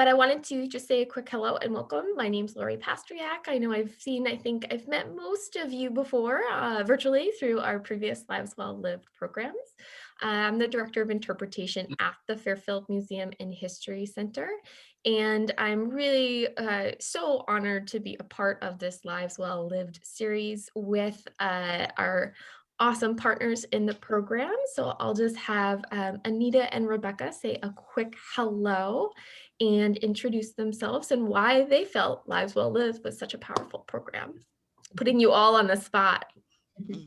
But I wanted to just say a quick hello and welcome. My name's Lori Pastriak. I know I think I've met most of you before virtually through our previous Lives Well Lived programs. I'm the Director of Interpretation at the Fairfield Museum and History Center. And I'm really so honored to be a part of this Lives Well Lived series with our awesome partners in the program. So I'll just have Anita and Rebecca say a quick hello and introduce themselves and why they felt Lives Well Lived was such a powerful program. Putting you all on the spot. Okay,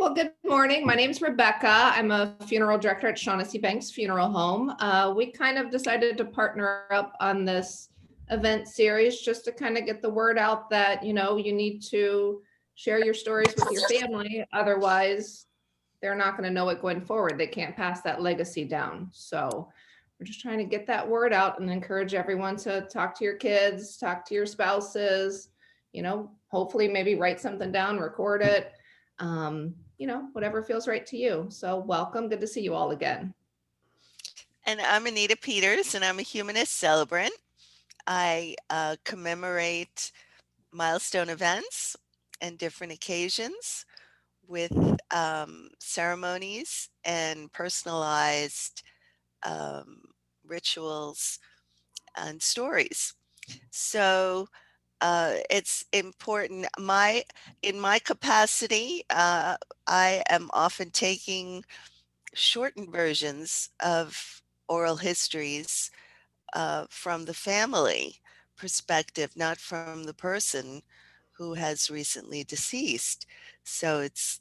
well, good morning. My name's Rebecca. I'm a funeral director at Shaughnessy Banks Funeral Home. We kind of decided to partner up on this event series just to kind of get the word out that, you need to share your stories with your family. Otherwise, they're not going to know it going forward. They can't pass that legacy down. So we're just trying to get that word out and encourage everyone to talk to your kids, talk to your spouses, hopefully maybe write something down, record it. Whatever feels right to you. So welcome. Good to see you all again. And I'm Anita Peters, and I'm a humanist celebrant. I commemorate milestone events and different occasions with ceremonies and personalized rituals and stories. So it's important. In my capacity, I am often taking shortened versions of oral histories from the family perspective, not from the person who has recently deceased. So it's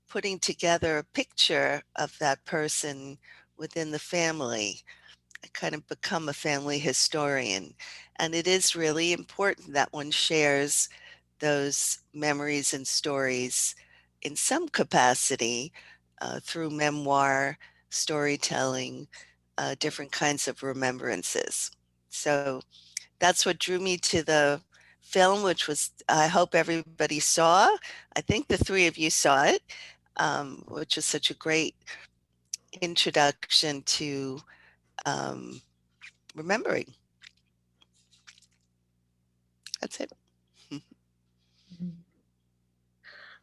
putting together a picture of that person within the family. I kind of become a family historian. And it is really important that one shares those memories and stories in some capacity through memoir, storytelling, different kinds of remembrances. So that's what drew me to the film, which was, I hope everybody saw. I think the three of you saw it, which is such a great introduction to remembering. That's it.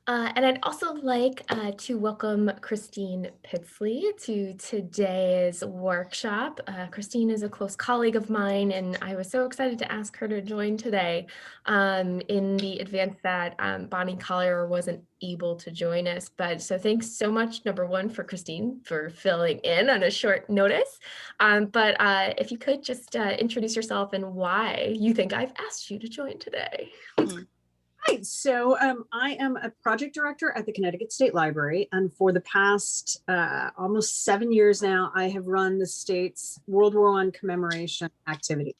And I'd also like to welcome Christine Pittsley to today's workshop. Christine is a close colleague of mine, and I was so excited to ask her to join today in the event that Bonnie Collier wasn't able to join us. But so thanks so much, number one, for Christine for filling in on a short notice. But if you could just introduce yourself and why you think I've asked you to join today. Hi, so I am a project director at the Connecticut State Library, and for the past almost 7 years now, I have run the state's World War I commemoration activity.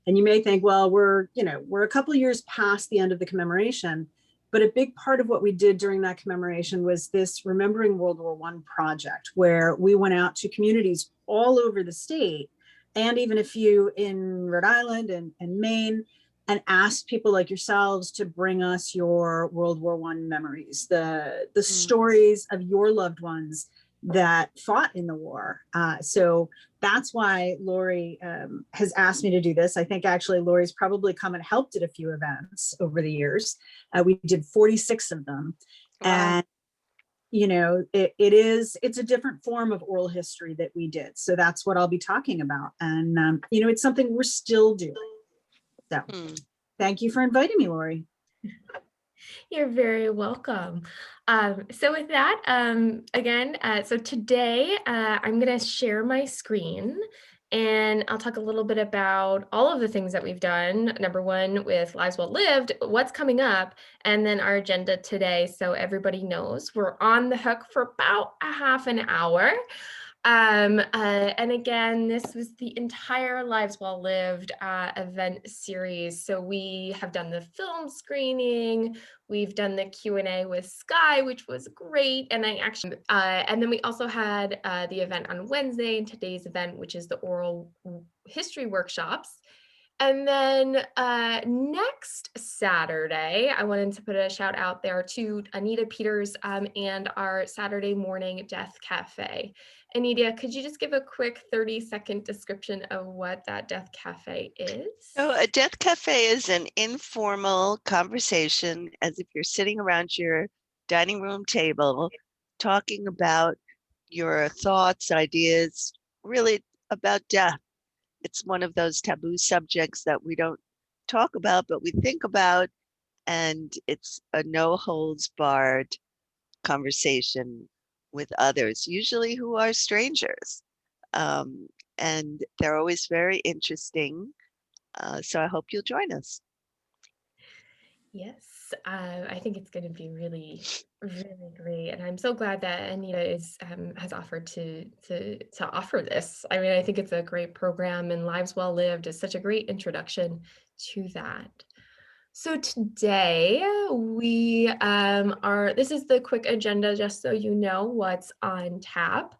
And you may think, well, we're a couple of years past the end of the commemoration, but a big part of what we did during that commemoration was this Remembering World War I project, where we went out to communities all over the state, and even a few in Rhode Island and Maine, and asked people like yourselves to bring us your World War I memories, the stories of your loved ones that fought in the war. So that's why Lori has asked me to do this. I think actually Lori's probably come and helped at a few events over the years. We did 46 of them. Wow. And it's a different form of oral history that we did. So that's what I'll be talking about. And it's something we're still doing. So thank you for inviting me, Lori. You're very welcome. So with that, again, so today I'm going to share my screen and I'll talk a little bit about all of the things that we've done. Number one, with Lives Well Lived, what's coming up, and then our agenda today. So everybody knows we're on the hook for about a half an hour. And again, this was the entire Lives Well Lived event series. So we have done the film screening, we've done the Q&A with Sky, which was great. And and then we also had the event on Wednesday and today's event, which is the oral history workshops. And then next Saturday, I wanted to put a shout out there to Anita Peters and our Saturday morning Death Cafe. Anita, could you just give a quick 30-second description of what that Death Cafe is? So a death cafe is an informal conversation as if you're sitting around your dining room table talking about your thoughts, ideas, really about death. It's one of those taboo subjects that we don't talk about, but we think about, and it's a no holds barred conversation with others, usually who are strangers. Um, and they're always very interesting. So I hope you'll join us. Yes, I think it's going to be really, really great, and I'm so glad that Anita is has offered to offer this. I mean, I think it's a great program, and Lives Well Lived is such a great introduction to that. So today we are. This is the quick agenda, just so you know what's on tap.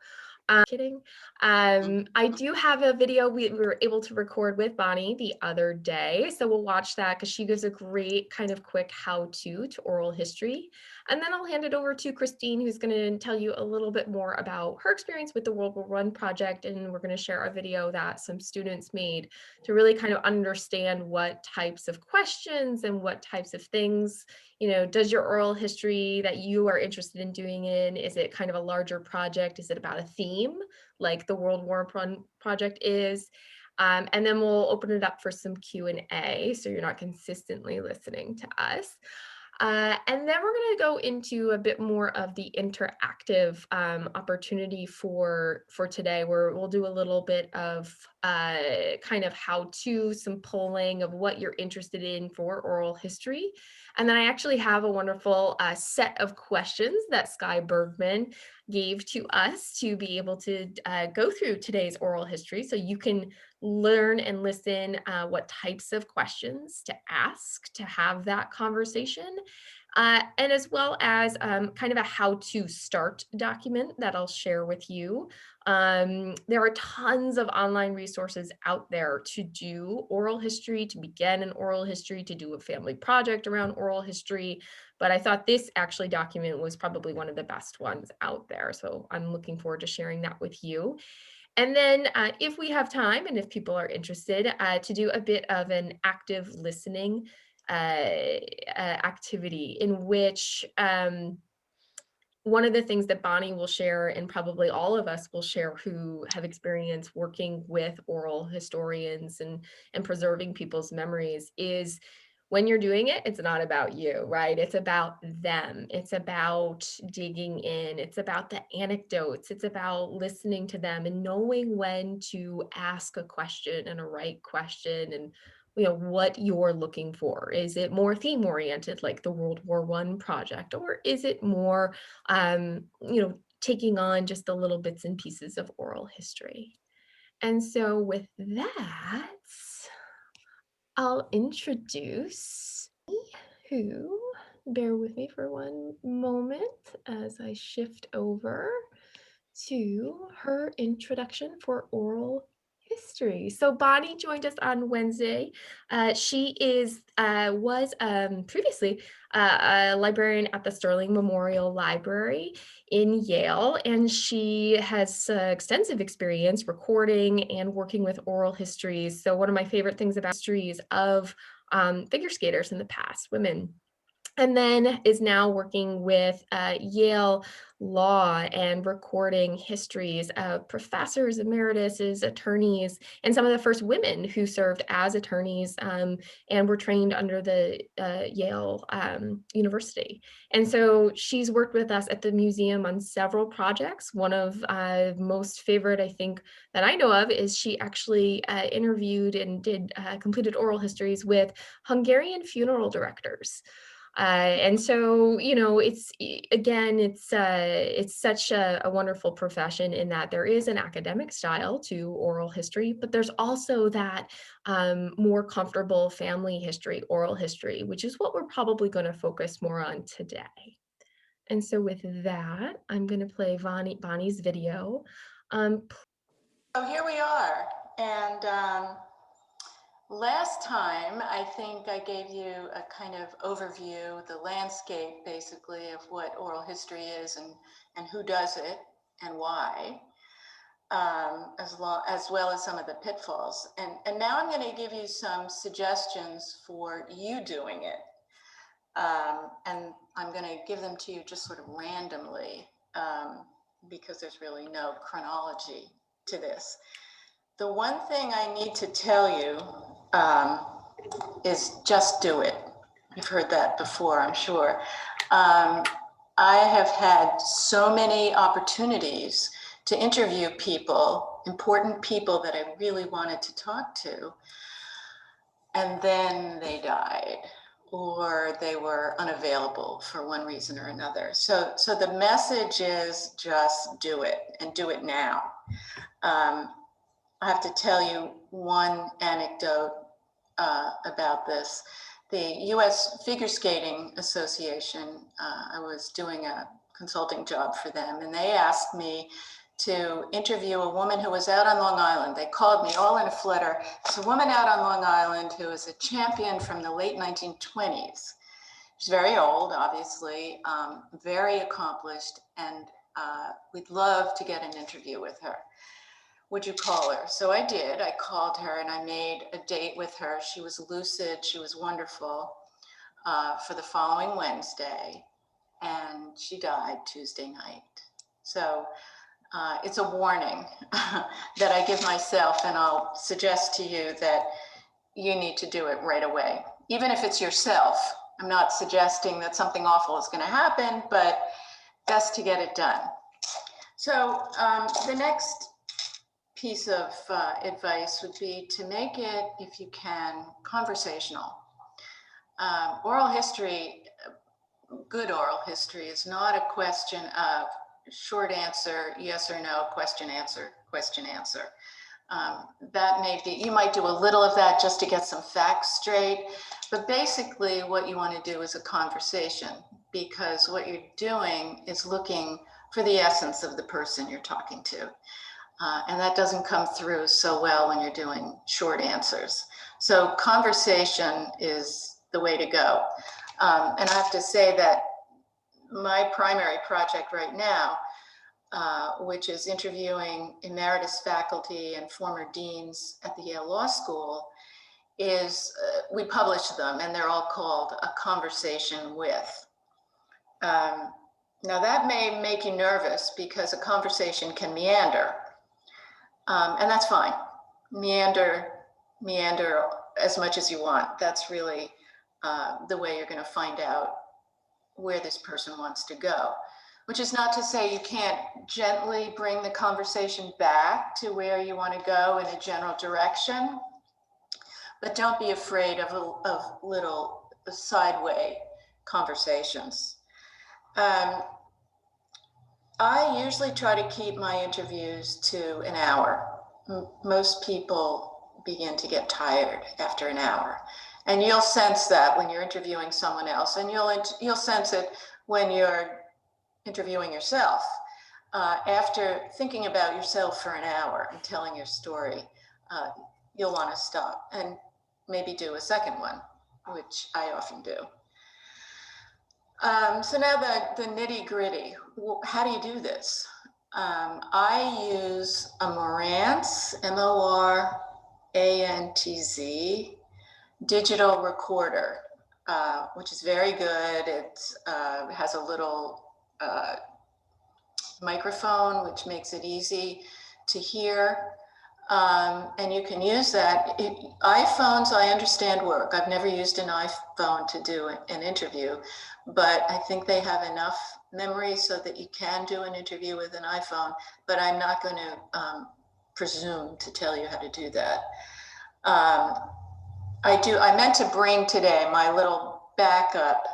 Kidding. I do have a video we were able to record with Bonnie the other day. So we'll watch that because she gives a great kind of quick how-to to oral history. And then I'll hand it over to Christine, who's going to tell you a little bit more about her experience with the World War I project. And we're going to share a video that some students made to really kind of understand what types of questions and what types of things, does your oral history that you are interested in doing is it kind of a larger project? Is it about a theme like the World War project is? And then we'll open it up for some Q&A, so you're not consistently listening to us. And then we're going to go into a bit more of the interactive opportunity for today, where we'll do a little bit of kind of how-to, some polling of what you're interested in for oral history. And then I actually have a wonderful set of questions that Sky Bergman gave to us to be able to go through today's oral history, so you can learn and listen what types of questions to ask to have that conversation. And as well as kind of a how-to start document that I'll share with you. There are tons of online resources out there to do oral history, to begin an oral history, to do a family project around oral history. But I thought this actually document was probably one of the best ones out there. So I'm looking forward to sharing that with you. And then if we have time and if people are interested, to do a bit of an active listening activity in which one of the things that Bonnie will share, and probably all of us will share who have experience working with oral historians and preserving people's memories, is when you're doing it, it's not about you, right? It's about them. It's about digging in. It's about the anecdotes. It's about listening to them and knowing when to ask a question and a right question, and what you're looking for. Is it more theme oriented like the World War I project, or is it more taking on just the little bits and pieces of oral history? And so with that, I'll introduce who, bear with me for one moment as I shift over to her introduction for oral history. So Bonnie joined us on Wednesday. She was previously a librarian at the Sterling Memorial Library in Yale, and she has extensive experience recording and working with oral histories. So one of my favorite things about histories of figure skaters in the past, women, and then is now working with Yale Law and recording histories of professors, emeritus, attorneys, and some of the first women who served as attorneys and were trained under the Yale University. And so she's worked with us at the museum on several projects. One of most favorite, I think, that I know of is she actually interviewed and did completed oral histories with Hungarian funeral directors. And so, it's such a wonderful profession in that there is an academic style to oral history, but there's also that more comfortable family history, oral history, which is what we're probably going to focus more on today. And so with that, I'm going to play Bonnie's video. So here we are, and Last time, I think I gave you a kind of overview, the landscape basically of what oral history is and who does it and why, as well as some of the pitfalls. And now I'm going to give you some suggestions for you doing it. And I'm going to give them to you just sort of randomly because there's really no chronology to this. The one thing I need to tell you is just do it. You've heard that before, I'm sure. I have had so many opportunities to interview people, important people that I really wanted to talk to, and then they died or they were unavailable for one reason or another. So the message is just do it and do it now. I have to tell you one anecdote about this. The U.S. Figure Skating Association, I was doing a consulting job for them, and they asked me to interview a woman who was out on Long Island. They called me all in a flutter. It's a woman out on Long Island who is a champion from the late 1920s. She's very old, obviously, very accomplished, and we'd love to get an interview with her. Would you call her? So I did. I called her and I made a date with her. She was lucid. She was wonderful for the following Wednesday. And she died Tuesday night. So it's a warning that I give myself, and I'll suggest to you that you need to do it right away. Even if it's yourself. I'm not suggesting that something awful is going to happen, but best to get it done. So the next piece of advice would be to make it, if you can, conversational. Oral history, good oral history, is not a question of short answer, yes or no, question, answer, question, answer. That may be, you might do a little of that just to get some facts straight, but basically what you want to do is a conversation, because what you're doing is looking for the essence of the person you're talking to. And that doesn't come through so well when you're doing short answers. So conversation is the way to go. And I have to say that my primary project right now, which is interviewing emeritus faculty and former deans at the Yale Law School, is we publish them and they're all called A Conversation With. Now that may make you nervous because a conversation can meander. And that's fine. Meander as much as you want. That's really the way you're going to find out where this person wants to go, which is not to say you can't gently bring the conversation back to where you want to go in a general direction, but don't be afraid of little sideway conversations. I usually try to keep my interviews to an hour. Most people begin to get tired after an hour. And you'll sense that when you're interviewing someone else, and you'll sense it when you're interviewing yourself. After thinking about yourself for an hour and telling your story, you'll want to stop and maybe do a second one, which I often do. So now the nitty gritty, how do you do this? I use a Marantz, M-O-R-A-N-T-Z, digital recorder, which is very good. It has a little microphone, which makes it easy to hear. And you can use that. iPhones, I understand, work. I've never used an iPhone to do an interview, but I think they have enough memory so that you can do an interview with an iPhone, but I'm not going to presume to tell you how to do that. I meant to bring today my little backup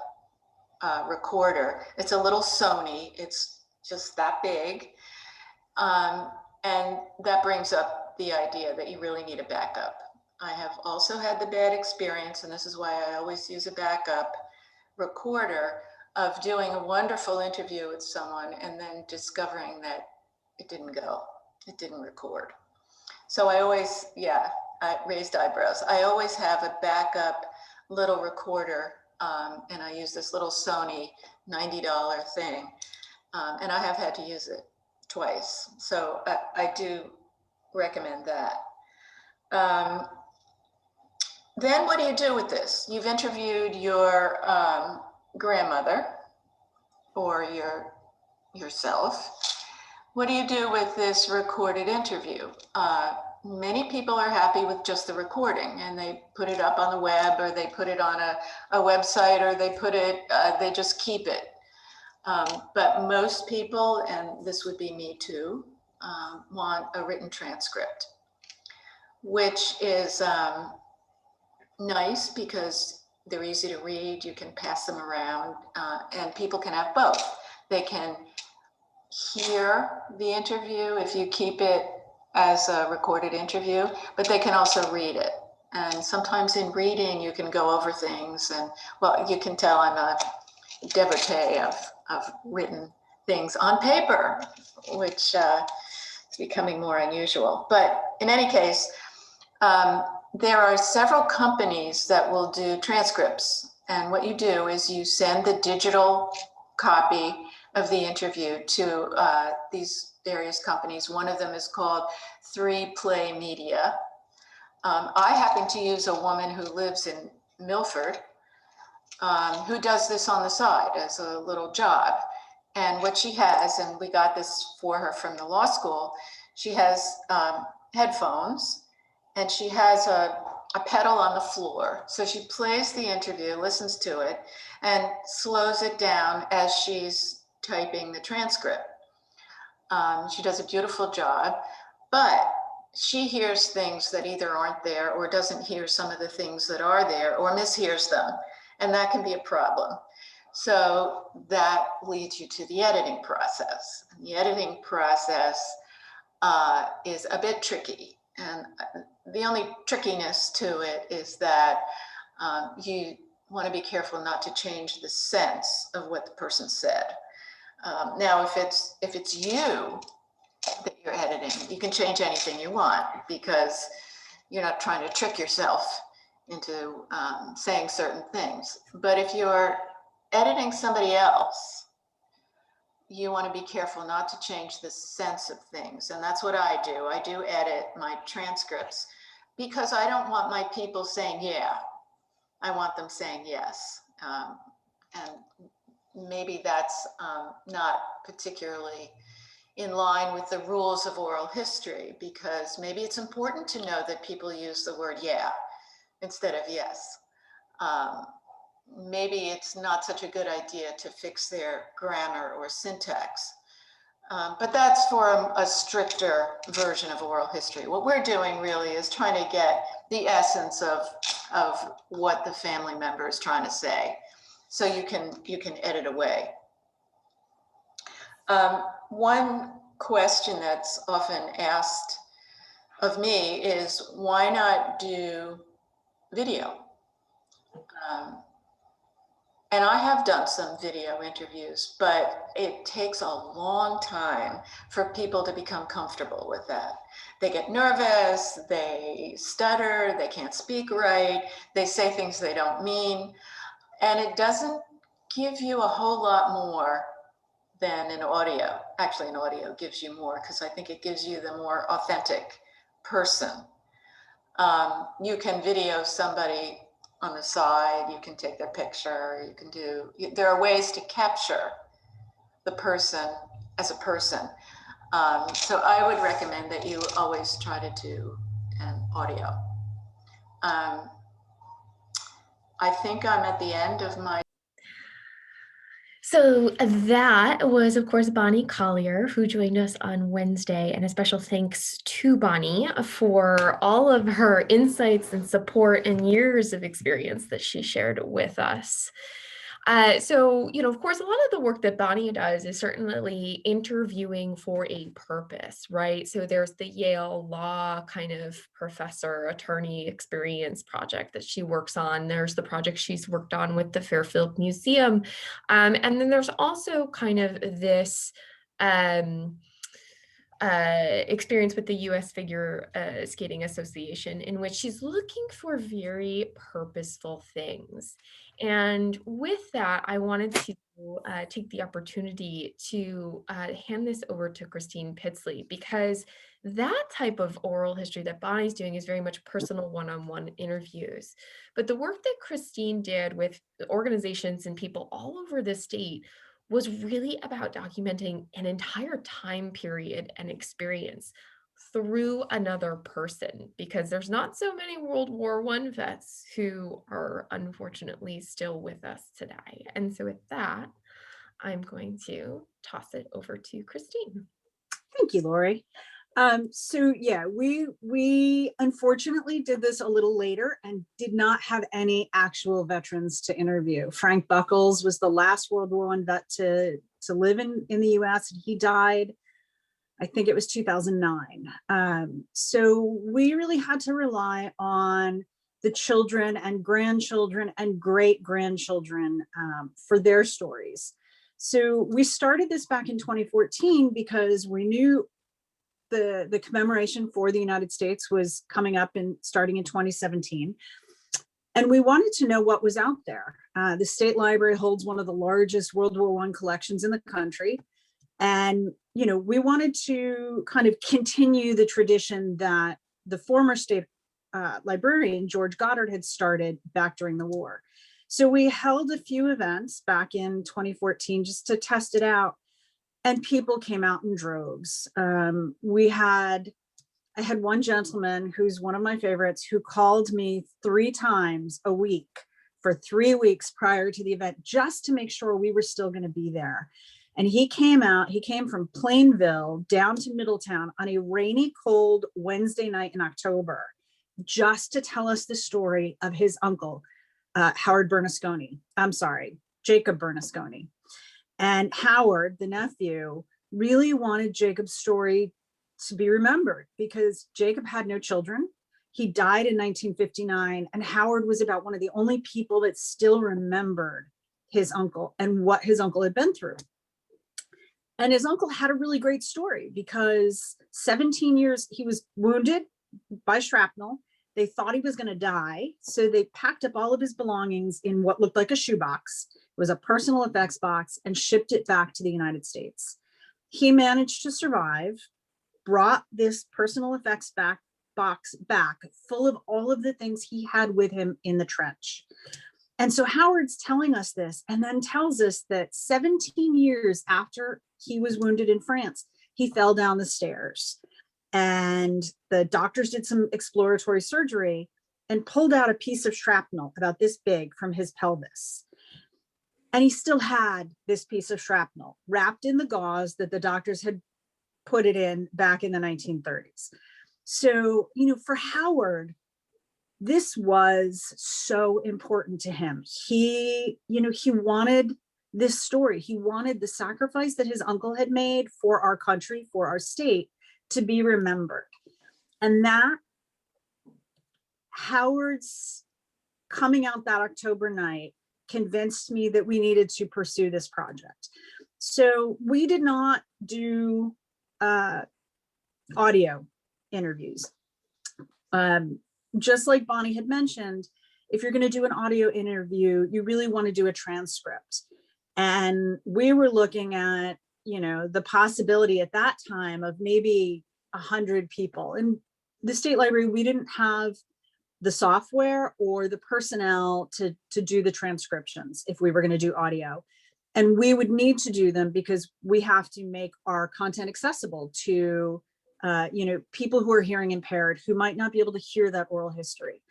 recorder. It's a little Sony. It's just that big. And that brings up the idea that you really need a backup. I have also had the bad experience, and this is why I always use a backup recorder, of doing a wonderful interview with someone and then discovering that it didn't go, it didn't record. So I always, raised eyebrows. I always have a backup little recorder, and I use this little Sony $90 thing, and I have had to use it twice. So I do recommend that. Then what do you do with this? You've interviewed your grandmother or yourself. What do you do with this recorded interview? Many people are happy with just the recording, and they put it up on the web, or they put it on a website, or they just keep it. But most people, and this would be me too, want a written transcript, which is nice because they're easy to read. You can pass them around, and people can have both. They can hear the interview if you keep it as a recorded interview, but they can also read it. And sometimes in reading, you can go over things, and well, you can tell I'm a devotee of written things on paper, which is becoming more unusual. But in any case, there are several companies that will do transcripts. And what you do is you send the digital copy of the interview to these various companies. One of them is called 3Play Media. I happen to use a woman who lives in Milford, who does this on the side as a little job. And what she has, and we got this for her from the law school, she has headphones, and she has a pedal on the floor. So she plays the interview, listens to it, and slows it down as she's typing the transcript. She does a beautiful job, but she hears things that either aren't there, or doesn't hear some of the things that are there, or mishears them. And that can be a problem. So that leads you to the editing process. And the editing process is a bit tricky. And the only trickiness to it is that you want to be careful not to change the sense of what the person said. Now, if it's you that you're editing, you can change anything you want, because you're not trying to trick yourself into saying certain things. But if you're editing somebody else, you want to be careful not to change the sense of things. And that's what I do. I do edit my transcripts because I don't want my people saying, yeah. I want them saying yes. And maybe that's not particularly in line with the rules of oral history, because maybe it's important to know that people use the word yeah instead of yes. Maybe it's not such a good idea to fix their grammar or syntax. But that's for a stricter version of oral history. What we're doing really is trying to get the essence of what the family member is trying to say. So you can edit away. One question that's often asked of me is, why not do video? And I have done some video interviews, but it takes a long time for people to become comfortable with that. They get nervous, they stutter, they can't speak right, they say things they don't mean, and it doesn't give you a whole lot more than an audio. Actually, an audio gives you more, because I think it gives you the more authentic person. You can video somebody on the side, you can take their picture, there are ways to capture the person as a person. So I would recommend that you always try to do an audio. I think I'm at the end of my. So that was, of course, Bonnie Collier, who joined us on Wednesday, and a special thanks to Bonnie for all of her insights and support and years of experience that she shared with us. So, of course, a lot of the work that Bonnie does is certainly interviewing for a purpose, right? So there's the Yale law kind of professor, attorney experience project that she works on. There's the project she's worked on with the Fairfield Museum. And then there's also kind of this experience with the U.S. Figure Skating Association, in which she's looking for very purposeful things. And with that, I wanted to take the opportunity to hand this over to Christine Pittsley, because that type of oral history that Bonnie's doing is very much personal one-on-one interviews. But the work that Christine did with organizations and people all over the state was really about documenting an entire time period and experience through another person, because there's not so many World War I vets who are unfortunately still with us today. And so with that, I'm going to toss it over to Christine. Thank you, Lori. So yeah, we unfortunately did this a little later and did not have any actual veterans to interview. Frank Buckles was the last World War I vet to live in the US, and he died, I think it was 2009. So we really had to rely on the children and grandchildren and great grandchildren for their stories. So we started this back in 2014 because we knew the commemoration for the United States was coming up and starting in 2017. And we wanted to know what was out there. The State Library holds one of the largest World War I collections in the country. And, you know, we wanted to kind of continue the tradition that the former state librarian, George Goddard, had started back during the war. So we held a few events back in 2014 just to test it out. And people came out in droves. I had one gentleman who's one of my favorites who called me 3 times a week for 3 weeks prior to the event, just to make sure we were still going to be there. And he came from Plainville down to Middletown on a rainy, cold Wednesday night in October, just to tell us the story of his uncle, Jacob Bernasconi. And Howard, the nephew, really wanted Jacob's story to be remembered because Jacob had no children. He died in 1959, and Howard was about one of the only people that still remembered his uncle and what his uncle had been through. And his uncle had a really great story because 17 years, he was wounded by shrapnel. They thought he was going to die. So they packed up all of his belongings in what looked like a shoebox. It was a personal effects box, and shipped it back to the United States. He managed to survive, brought this personal effects box back full of all of the things he had with him in the trench. And so Howard's telling us this, and then tells us that 17 years after he was wounded in France, he fell down the stairs. And the doctors did some exploratory surgery and pulled out a piece of shrapnel about this big from his pelvis. And he still had this piece of shrapnel wrapped in the gauze that the doctors had put it in back in the 1930s. So, you know, for Howard, this was so important to him. He wanted this story. He wanted the sacrifice that his uncle had made for our country, for our state, to be remembered. And that Howard's coming out that October night convinced me that we needed to pursue this project. So we did not do audio interviews. Just like Bonnie had mentioned, if you're going to do an audio interview, you really want to do a transcript. And we were looking at, you know, the possibility at that time of maybe 100 people. In the State Library, we didn't have the software or the personnel to do the transcriptions if we were going to do audio. And we would need to do them because we have to make our content accessible to people who are hearing impaired, who might not be able to hear that oral history.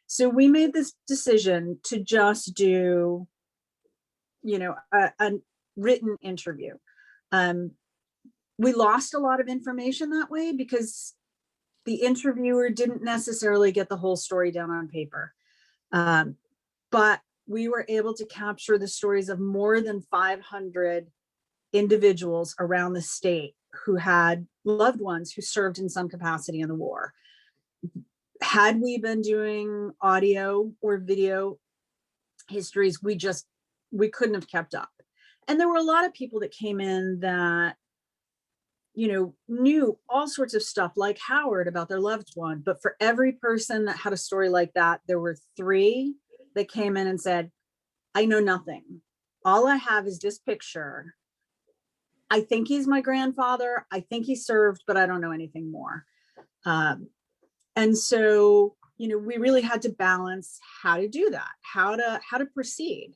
So we made this decision to just do, a written interview. We lost a lot of information that way because the interviewer didn't necessarily get the whole story down on paper. But we were able to capture the stories of more than 500 individuals around the state who had loved ones who served in some capacity in the war. Had we been doing audio or video histories, we couldn't have kept up. And there were a lot of people that came in that knew all sorts of stuff like Howard about their loved one. But for every person that had a story like that, there were 3 that came in and said, I know nothing. All I have is this picture. I think he's my grandfather. I think he served, but I don't know anything more. And so, we really had to balance how to do that, how to proceed.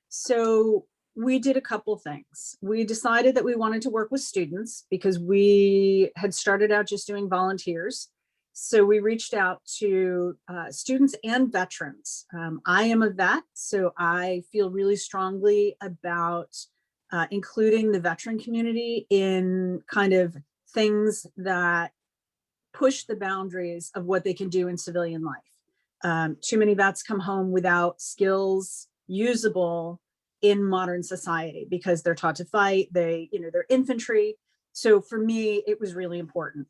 So we did a couple things. We decided that we wanted to work with students because we had started out just doing volunteers. So we reached out to students and veterans. I am a vet, so I feel really strongly about including the veteran community in kind of things that push the boundaries of what they can do in civilian life. Too many vets come home without skills usable in modern society because they're taught to fight, they're infantry. So for me, it was really important.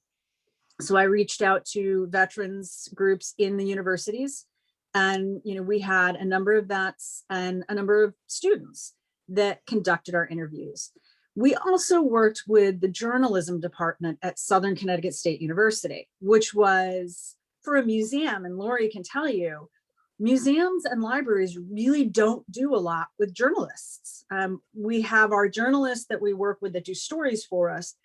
So I reached out to veterans groups in the universities, and we had a number of vets and a number of students that conducted our interviews. We also worked with the journalism department at Southern Connecticut State University, which was for a museum, and Lori can tell you, museums and libraries really don't do a lot with journalists. We have our journalists that we work with that do stories for us,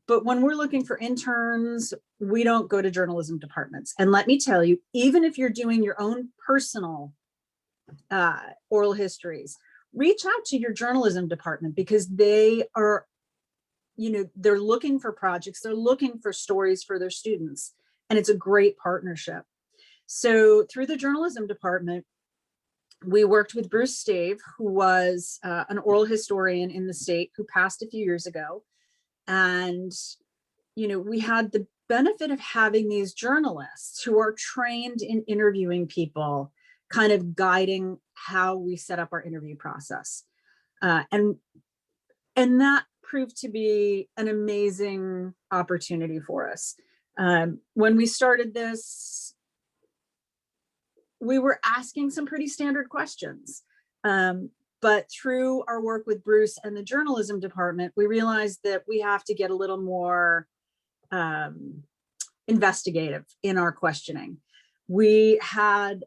but when we're looking for interns, we don't go to journalism departments. And let me tell you, even if you're doing your own personal oral histories, reach out to your journalism department because they are, they're looking for projects, they're looking for stories for their students, and it's a great partnership. So through the journalism department, we worked with Bruce Stave, who was an oral historian in the state who passed a few years ago. And, we had the benefit of having these journalists who are trained in interviewing people, kind of guiding how we set up our interview process. And that proved to be an amazing opportunity for us. When we started this, we were asking some pretty standard questions. But through our work with Bruce and the journalism department, we realized that we have to get a little more investigative in our questioning. We had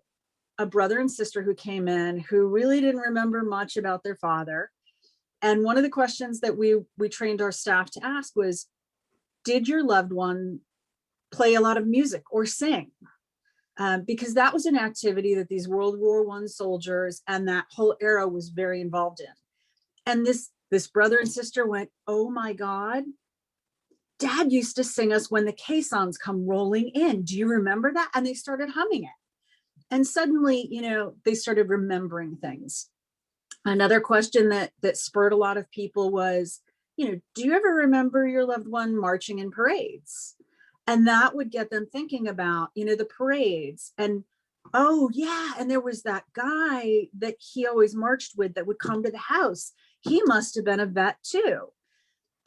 a brother and sister who came in who really didn't remember much about their father. And one of the questions that we trained our staff to ask was, did your loved one play a lot of music or sing? Because that was an activity that these World War I soldiers and that whole era was very involved in. And this brother and sister went, oh my God, Dad used to sing us When the Caissons Come Rolling In. Do you remember that? And they started humming it. And suddenly, they started remembering things. Another question that spurred a lot of people was, do you ever remember your loved one marching in parades? And that would get them thinking about, the parades. And, oh yeah, and there was that guy that he always marched with that would come to the house. He must have been a vet too.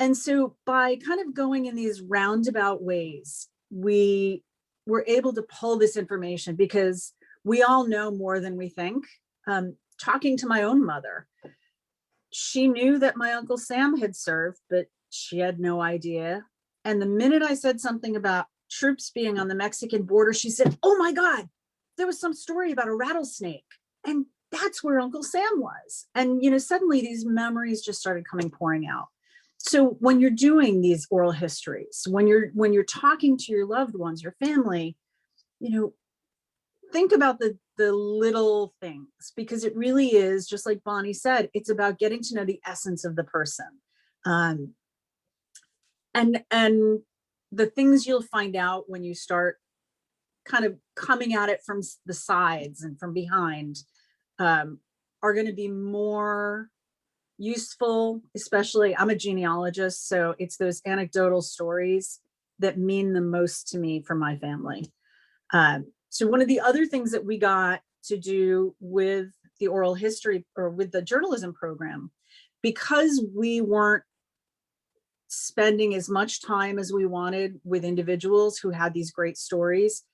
And so by kind of going in these roundabout ways, we were able to pull this information because we all know more than we think. Talking to my own mother, she knew that my Uncle Sam had served, but she had no idea. And the minute I said something about troops being on the Mexican border, she said, oh my God, there was some story about a rattlesnake. And that's where Uncle Sam was. And, suddenly these memories just started pouring out. So when you're doing these oral histories, when you're talking to your loved ones, your family, think about the little things, because it really is, just like Bonnie said, it's about getting to know the essence of the person. And the things you'll find out when you start kind of coming at it from the sides and from behind are going to be more useful. Especially, I'm a genealogist, so it's those anecdotal stories that mean the most to me from my family. So one of the other things that we got to do with the oral history or with the journalism program, because we weren't spending as much time as we wanted with individuals who had these great stories,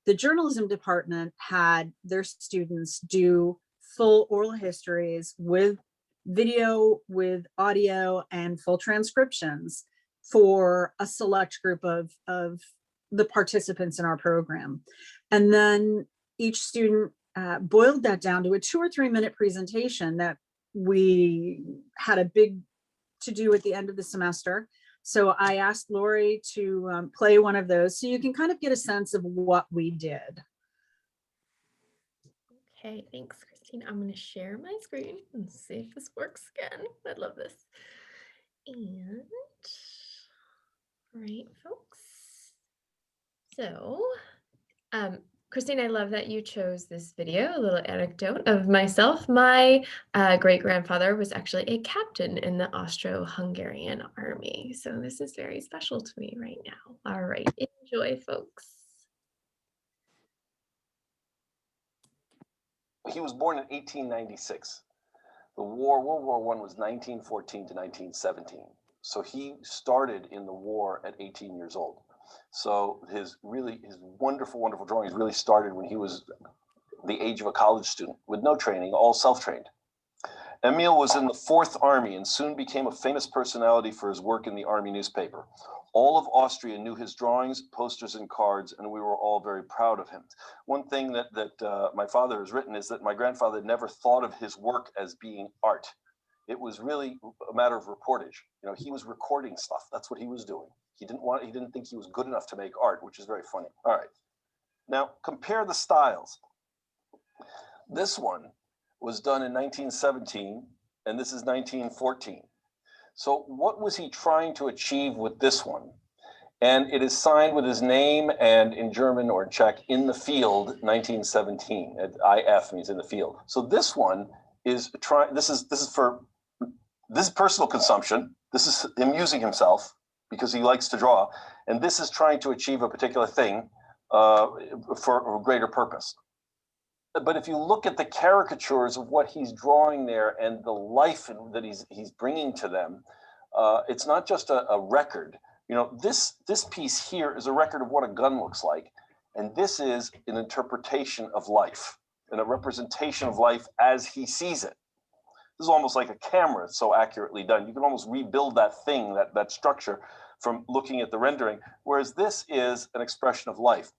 the journalism department had their students do full oral histories with video, with audio, and full transcriptions for a select group of the participants in our program. And then each student boiled that down to a 2 or 3 minute presentation that we had a big to do at the end of the semester. So I asked Lori to play one of those so you can kind of get a sense of what we did. Okay, thanks, Christine. I'm going to share my screen and see if this works again. I love this. And, all right, folks. So, Christine, I love that you chose this video. A little anecdote of myself. My great-grandfather was actually a captain in the Austro-Hungarian army. So this is very special to me right now. All right, enjoy, folks. He was born in 1896. The war, World War I, was 1914 to 1917. So he started in the war at 18 years old. So his wonderful, wonderful drawings really started when he was the age of a college student with no training, all self-trained. Emil was in the 4th Army and soon became a famous personality for his work in the Army newspaper. All of Austria knew his drawings, posters, and cards, and we were all very proud of him. One thing that my father has written is that my grandfather never thought of his work as being art. It was really a matter of reportage. You know, he was recording stuff. That's what he was doing. He didn't think he was good enough to make art, which is very funny. All right. Now compare the styles. This one was done in 1917, and this is 1914. So what was he trying to achieve with this one? And it is signed with his name and in German or Czech, in the field, 1917. IF means in the field. So this one is this is for this personal consumption. This is him using himself because he likes to draw. And this is trying to achieve a particular thing for a greater purpose. But if you look at the caricatures of what he's drawing there and the life that he's bringing to them, it's not just a record. You know, this piece here is a record of what a gun looks like, and this is an interpretation of life and a representation of life as he sees it. This is almost like a camera. It's so accurately done. You can almost rebuild that thing, that structure, from looking at the rendering. Whereas this is an expression of life.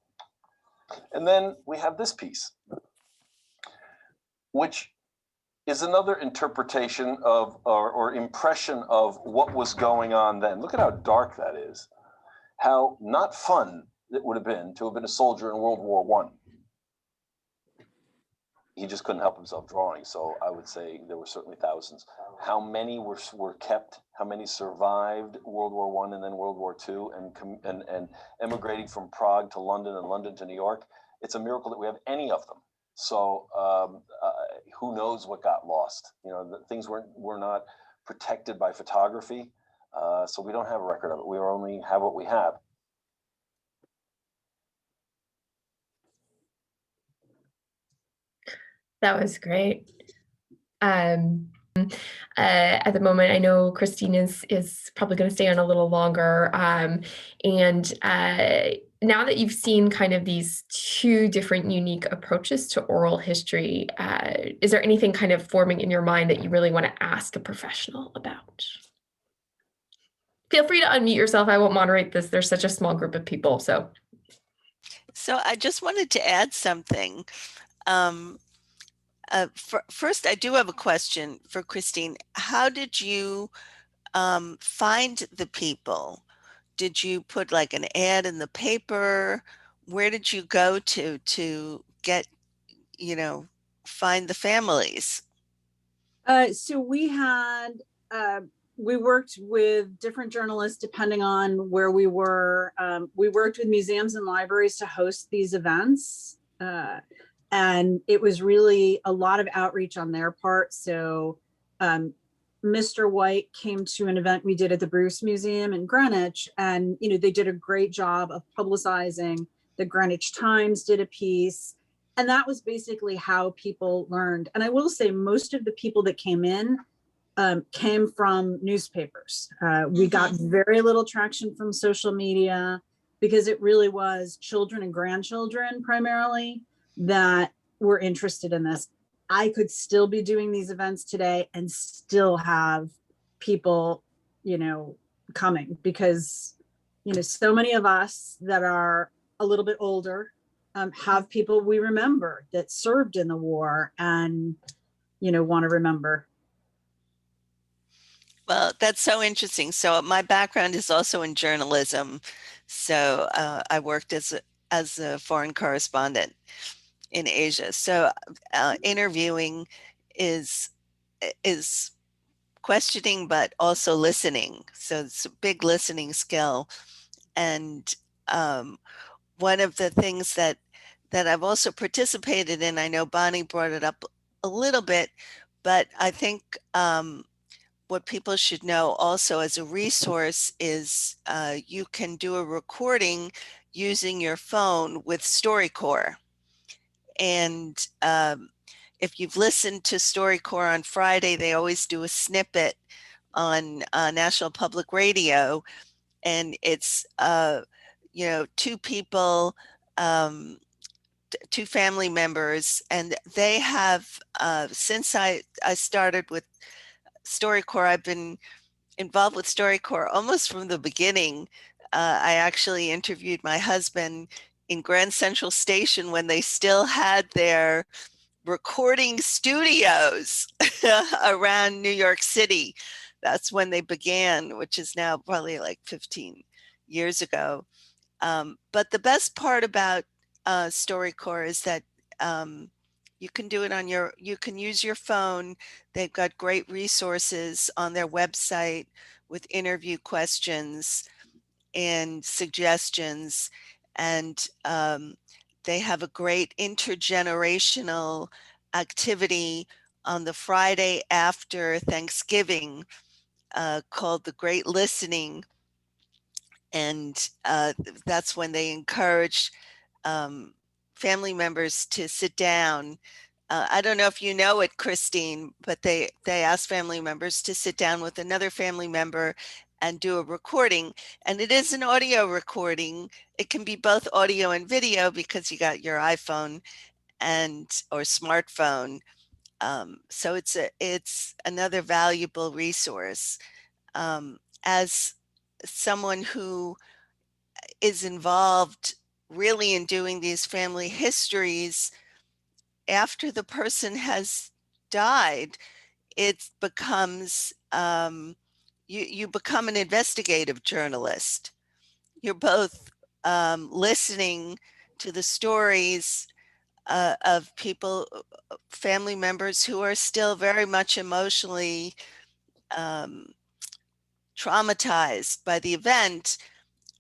And then we have this piece, which is another interpretation of or impression of what was going on then. Look at how dark that is. How not fun it would have been to have been a soldier in World War I. He just couldn't help himself drawing. So I would say there were certainly thousands. How many were kept? How many survived World War I and then World War II and emigrating from Prague to London and London to New York? It's a miracle that we have any of them. So who knows what got lost? You know, things were not protected by photography. So we don't have a record of it. We only have what we have. That was great. At the moment, I know Christine is probably going to stay on a little longer. And now that you've seen kind of these two different unique approaches to oral history, is there anything kind of forming in your mind that you really want to ask a professional about? Feel free to unmute yourself. I won't moderate this. There's such a small group of people. So I just wanted to add something. First, I do have a question for Christine. How did you find the people? Did you put like an ad in the paper? Where did you go to get, find the families? So we worked with different journalists depending on where we were. We worked with museums and libraries to host these events. And it was really a lot of outreach on their part. So Mr. White came to an event we did at the Bruce Museum in Greenwich, and they did a great job of publicizing. The Greenwich Times did a piece, and that was basically how people learned. And I will say most of the people that came in came from newspapers. We got very little traction from social media because it really was children and grandchildren primarily that were interested in this. I could still be doing these events today and still have people, coming, because, so many of us that are a little bit older have people we remember that served in the war and, want to remember. Well, that's so interesting. So my background is also in journalism. So I worked as a foreign correspondent in Asia. So interviewing is is questioning, but also listening. So it's a big listening skill. And one of the things that I've also participated in, I know Bonnie brought it up a little bit, but I think what people should know also as a resource is you can do a recording using your phone with Storycorps. And if you've listened to Storycorps on Friday, they always do a snippet on National Public Radio, and it's two people, two family members, and they have since I started with Storycorps, I've been involved with Storycorps almost from the beginning. I actually interviewed my husband in Grand Central Station when they still had their recording studios around New York City. That's when they began, which is now probably like 15 years ago. But the best part about Storycorps is that you can do it on you can use your phone. They've got great resources on their website with interview questions and suggestions. And they have a great intergenerational activity on the Friday after Thanksgiving called The Great Listening. And that's when they encourage family members to sit down. I don't know if you know it, Christine, but they ask family members to sit down with another family member and do a recording. And it is an audio recording. It can be both audio and video because you got your iPhone or smartphone. So it's another valuable resource. As someone who is involved really in doing these family histories, after the person has died, it becomes you become an investigative journalist. You're both listening to the stories of people, family members who are still very much emotionally traumatized by the event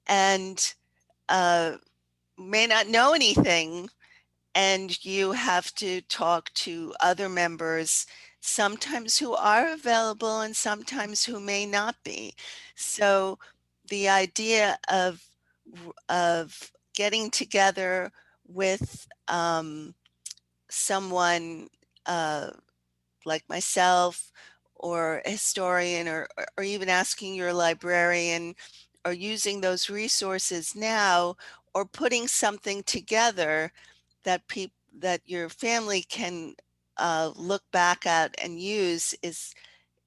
and may not know anything. And you have to talk to other members, sometimes who are available and sometimes who may not be. So the idea of getting together with someone like myself or a historian or even asking your librarian or using those resources now or putting something together that your family can look back at and use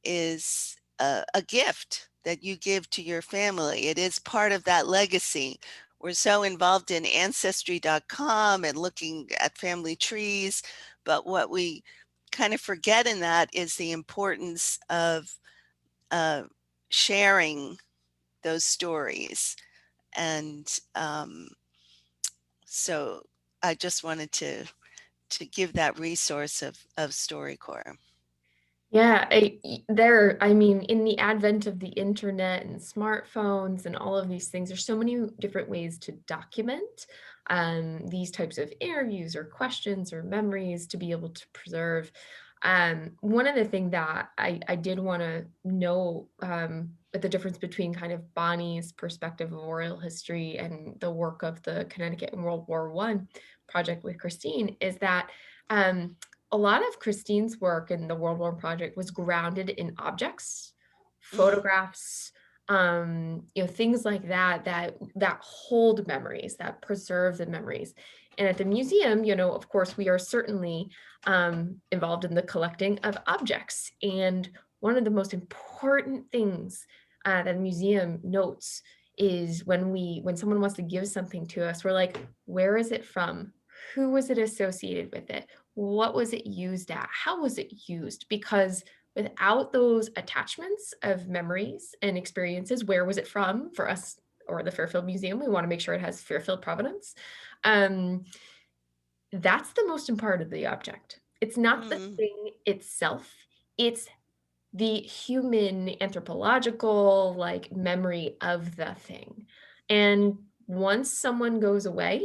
is a gift that you give to your family. It is part of that legacy. We're so involved in ancestry.com and looking at family trees, but what we kind of forget in that is the importance of sharing those stories. And so I just wanted to give that resource of Storycorps. Yeah, I mean, in the advent of the internet and smartphones and all of these things, there's so many different ways to document these types of interviews or questions or memories to be able to preserve. One of the things that I did want to know with the difference between kind of Bonnie's perspective of oral history and the work of the Connecticut in World War I project with Christine is that a lot of Christine's work in the World War Project was grounded in objects, photographs, things like that hold memories, that preserve the memories. And at the museum, of course, we are certainly involved in the collecting of objects. And one of the most important things that the museum notes is when someone wants to give something to us, we're like, where is it from? Who was it associated with it? What was it used at? How was it used? Because without those attachments of memories and experiences, where was it from for us or the Fairfield Museum? We want to make sure it has Fairfield provenance. That's the most important part of the object. It's not the thing itself. It's the human anthropological like memory of the thing. And once someone goes away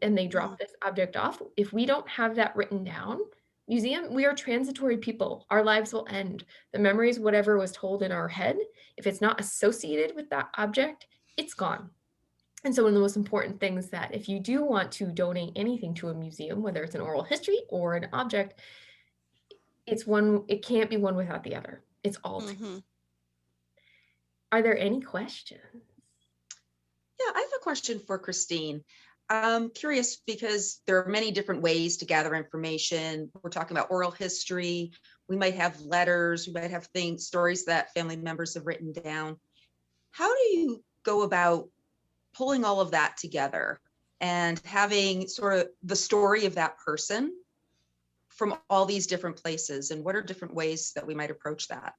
and they drop this object off, if we don't have that written down, museum, we are transitory people. Our lives will end. The memories, whatever was told in our head, if it's not associated with that object, it's gone. And so one of the most important things that if you do want to donate anything to a museum, whether it's an oral history or an object, it can't be one without the other. It's all together. Are there any questions? Yeah, I have a question for Christine. I'm curious because there are many different ways to gather information. We're talking about oral history. We might have letters, we might have stories that family members have written down. How do you go about pulling all of that together and having sort of the story of that person from all these different places? And what are different ways that we might approach that?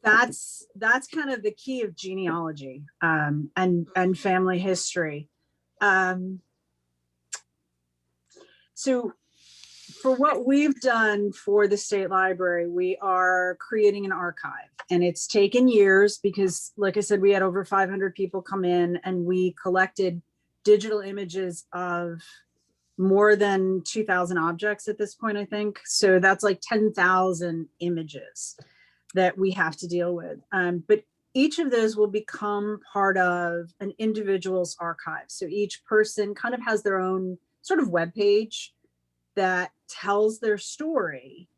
That's kind of the key of genealogy and family history. So for what we've done for the State Library, we are creating an archive, and it's taken years because, like I said, we had over 500 people come in and we collected digital images of more than 2,000 objects at this point, I think. So that's like 10,000 images that we have to deal with. But each of those will become part of an individual's archive. So each person kind of has their own sort of webpage that tells their story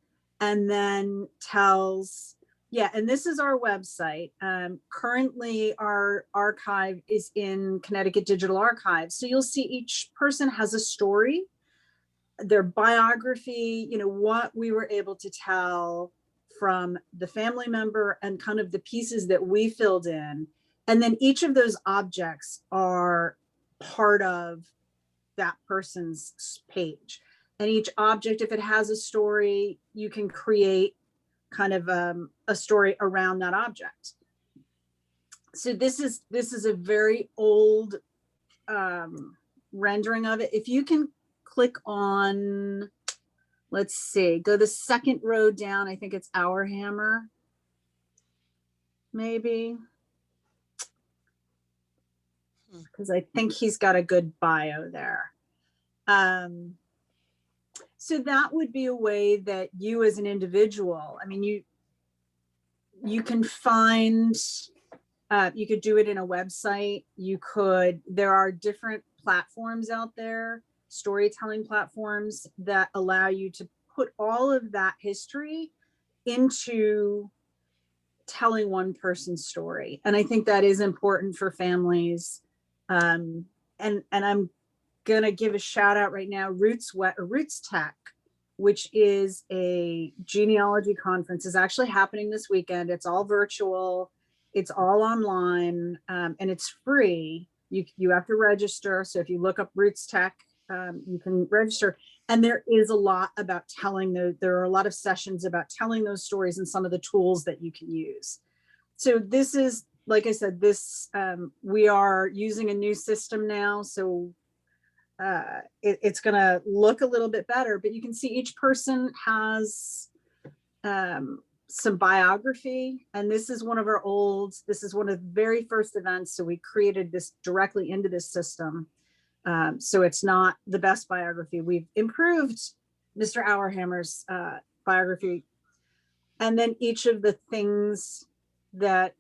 and then tells, yeah, and this is our website. Currently, our archive is in Connecticut Digital Archive. So you'll see each person has a story, their biography, you know, what we were able to tell from the family member and kind of the pieces that we filled in. And then each of those objects are part of that person's page. And each object, if it has a story, you can create kind of a story around that object. So this is a very old rendering of it. If you can click on, let's see, go the second row down. I think it's Our Hammer, maybe. Because I think he's got a good bio there. So that would be a way that you as an individual, I mean, you can find, you could do it in a website. There are different platforms out there, storytelling platforms that allow you to put all of that history into telling one person's story. And I think that is important for families. And I'm gonna give a shout out right now, Roots Tech, which is a genealogy conference, is actually happening this weekend. It's all virtual, it's all online, and it's free. You have to register. So if you look up Roots Tech, you can register. And there is a lot about there are a lot of sessions about telling those stories and some of the tools that you can use. So this is, like I said, we are using a new system now. So it's going to look a little bit better, but you can see each person has some biography. And this is one of the very first events. So we created this directly into this system. So it's not the best biography. We've improved Mr. Auerhammer's biography. And then each of the things that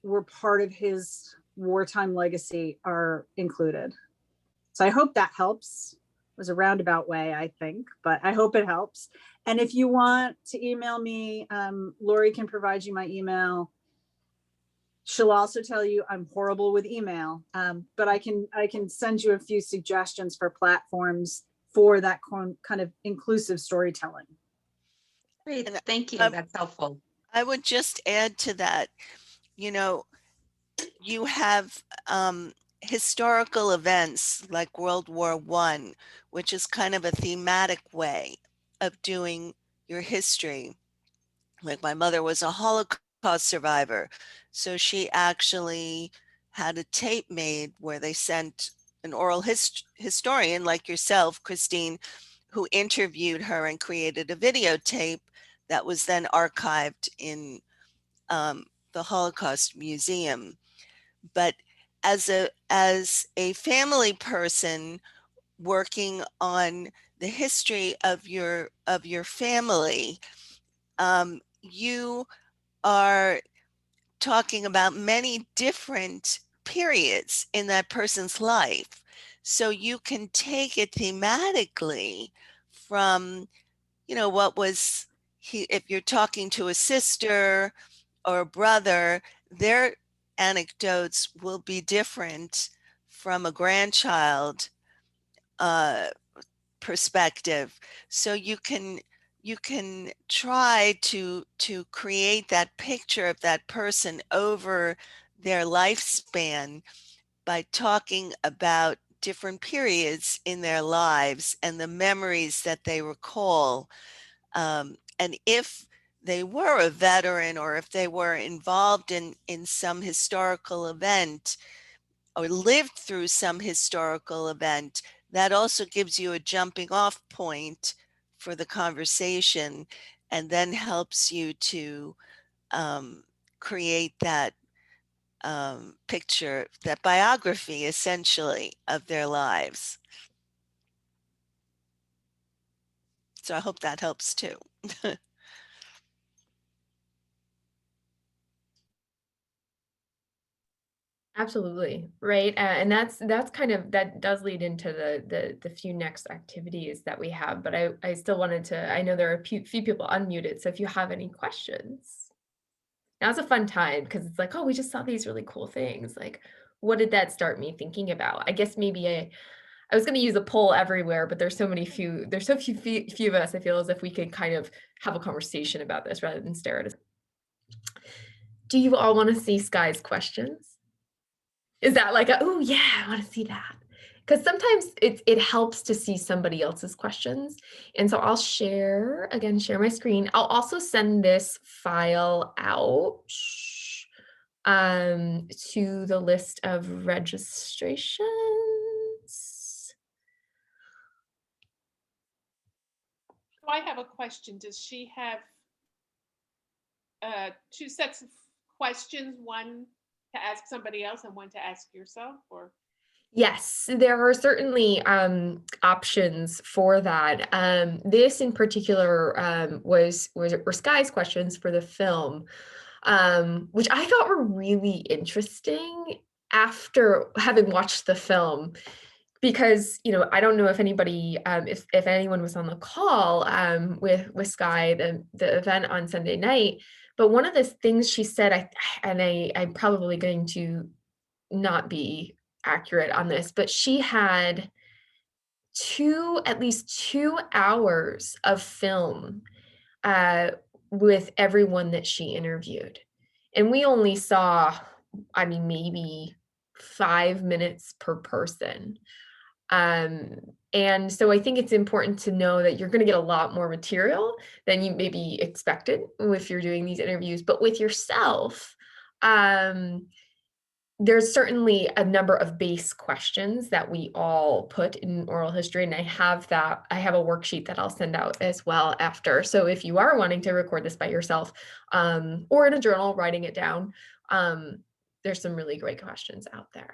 were part of his wartime legacy are included. So I hope that helps. It was a roundabout way, I think, but I hope it helps. And if you want to email me, Lori can provide you my email. She'll also tell you I'm horrible with email, but I can send you a few suggestions for platforms for that kind of inclusive storytelling. Great, And thank you. I, That's helpful. I would just add to that, you know, you have historical events like World War I, which is kind of a thematic way of doing your history. Like my mother was a Holocaust survivor, so she actually had a tape made where they sent an oral historian like yourself, Christine, who interviewed her and created a videotape that was then archived in the Holocaust Museum. But as a family person working on the history of your family, you are talking about many different periods in that person's life. So you can take it thematically from, you know, what was he, if you're talking to a sister or a brother, their anecdotes will be different from a grandchild uh, perspective. So you can try to create that picture of that person over their lifespan by talking about different periods in their lives and the memories that they recall. And if they were a veteran or if they were involved in some historical event or lived through some historical event, that also gives you a jumping off point for the conversation and then helps you to create that picture, that biography essentially of their lives. So I hope that helps too. Absolutely, right, and that's kind of that does lead into the few next activities that we have, but I still wanted to I know there are a few people unmuted, so if you have any questions. Now's a fun time because it's like, "Oh, we just saw these really cool things," like, what did that start me thinking about? I guess maybe I was gonna use a poll everywhere, but there's so few of us, I feel as if we could kind of have a conversation about this rather than stare at us. Do you all wanna see Sky's questions? Is that like a, "Oh, yeah, I wanna see that." Because sometimes it helps to see somebody else's questions, and so I'll share my screen. I'll also send this file out, to the list of registrations. So I have a question. Does she have two sets of questions, one to ask somebody else and one to ask yourself, or? Yes, there are certainly options for that. This in particular were Sky's questions for the film, which I thought were really interesting after having watched the film. Because I don't know if anybody, if anyone was on the call with Sky, the event on Sunday night, but one of the things she said, I'm probably going to not be accurate on this, but she had at least 2 hours of film uh, with everyone that she interviewed. And we only saw, I mean, maybe 5 minutes per person. And so I think it's important to know that you're going to get a lot more material than you maybe expected if you're doing these interviews. But with yourself, there's certainly a number of base questions that we all put in oral history, and I have a worksheet that I'll send out as well after. So if you are wanting to record this by yourself, or in a journal, writing it down, there's some really great questions out there.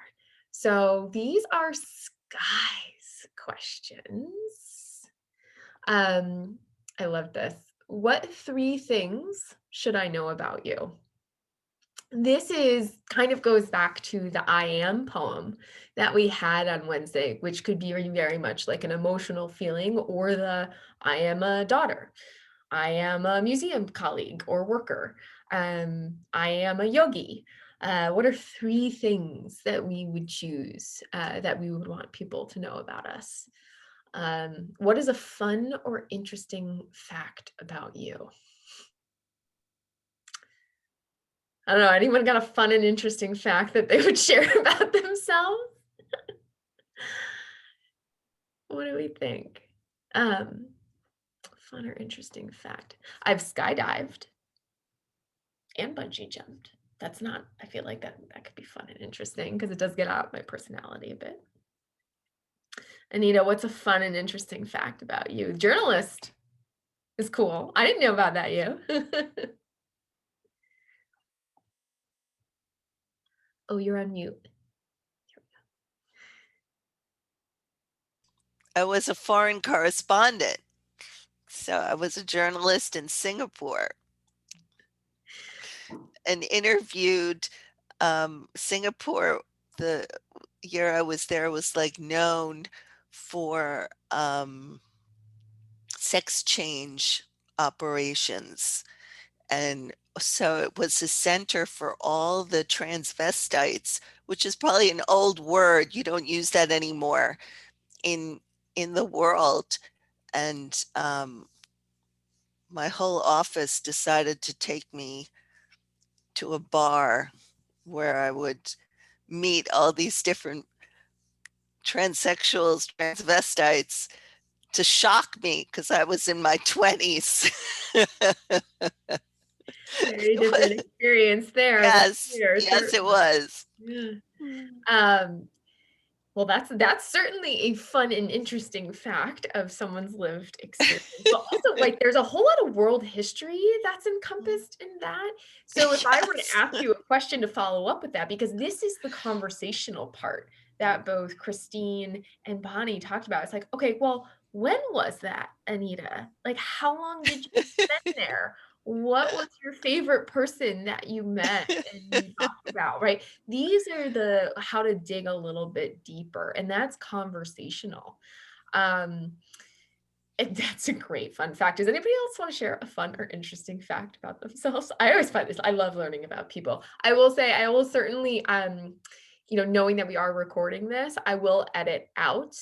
So these are Sky's questions. I love this. What 3 things should I know about you? This kind of goes back to the I am poem that we had on Wednesday, which could be very much like an emotional feeling, or the I am a daughter. I am a museum colleague or worker. I am a yogi. What are 3 things that we would choose that we would want people to know about us? What is a fun or interesting fact about you? I don't know, anyone got a fun and interesting fact that they would share about themselves? What do we think? Um, Fun or interesting fact. I've skydived and bungee jumped. That's not, I feel like that could be fun and interesting because it does get out my personality a bit. Anita, what's a fun and interesting fact about you? Journalist is cool. I didn't know about that, you. Oh, you're on mute. I was a foreign correspondent. So I was a journalist in Singapore and interviewed Singapore. The year I was there was like known for sex change operations. And so it was a center for all the transvestites, which is probably an old word. You don't use that anymore in the world. And my whole office decided to take me to a bar where I would meet all these different transsexuals, transvestites to shock me because I was in my 20s. Very different experience there. That's Yes, clear, yes, it certainly. was. Yeah. Well, that's certainly a fun and interesting fact of someone's lived experience. But also, like, there's a whole lot of world history that's encompassed in that. So if I were to Yes. ask you a question to follow up with that, because this is the conversational part that both Christine and Bonnie talked about. It's like, okay, well, when was that, Anita? Like, how long did you spend there? What was your favorite person that you met and you talked about, right? These are the how to dig a little bit deeper, and that's conversational. And that's a great fun fact. Does anybody else want to share a fun or interesting fact about themselves? I always find this, I love learning about people. I will say, I will certainly, knowing that we are recording this, I will edit out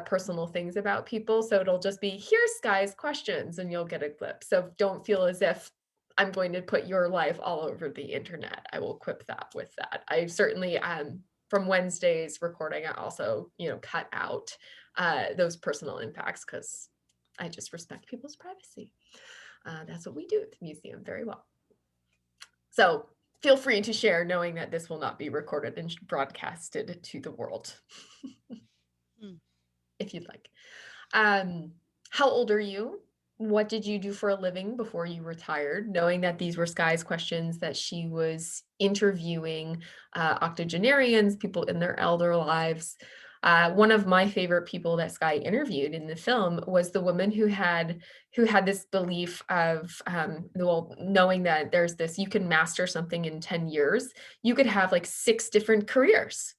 personal things about people. So it'll just be, here's Sky's questions, and you'll get a clip. So don't feel as if I'm going to put your life all over the internet. I will equip that with that. I certainly, from Wednesday's recording, I also, cut out those personal impacts because I just respect people's privacy. That's what we do at the museum very well. So feel free to share, knowing that this will not be recorded and broadcasted to the world, if you'd like. How old are you? What did you do for a living before you retired? Knowing that these were Sky's questions, that she was interviewing octogenarians, people in their elder lives. One of my favorite people that Sky interviewed in the film was the woman who had this belief of, knowing that there's this, you can master something in 10 years, you could have like 6 different careers.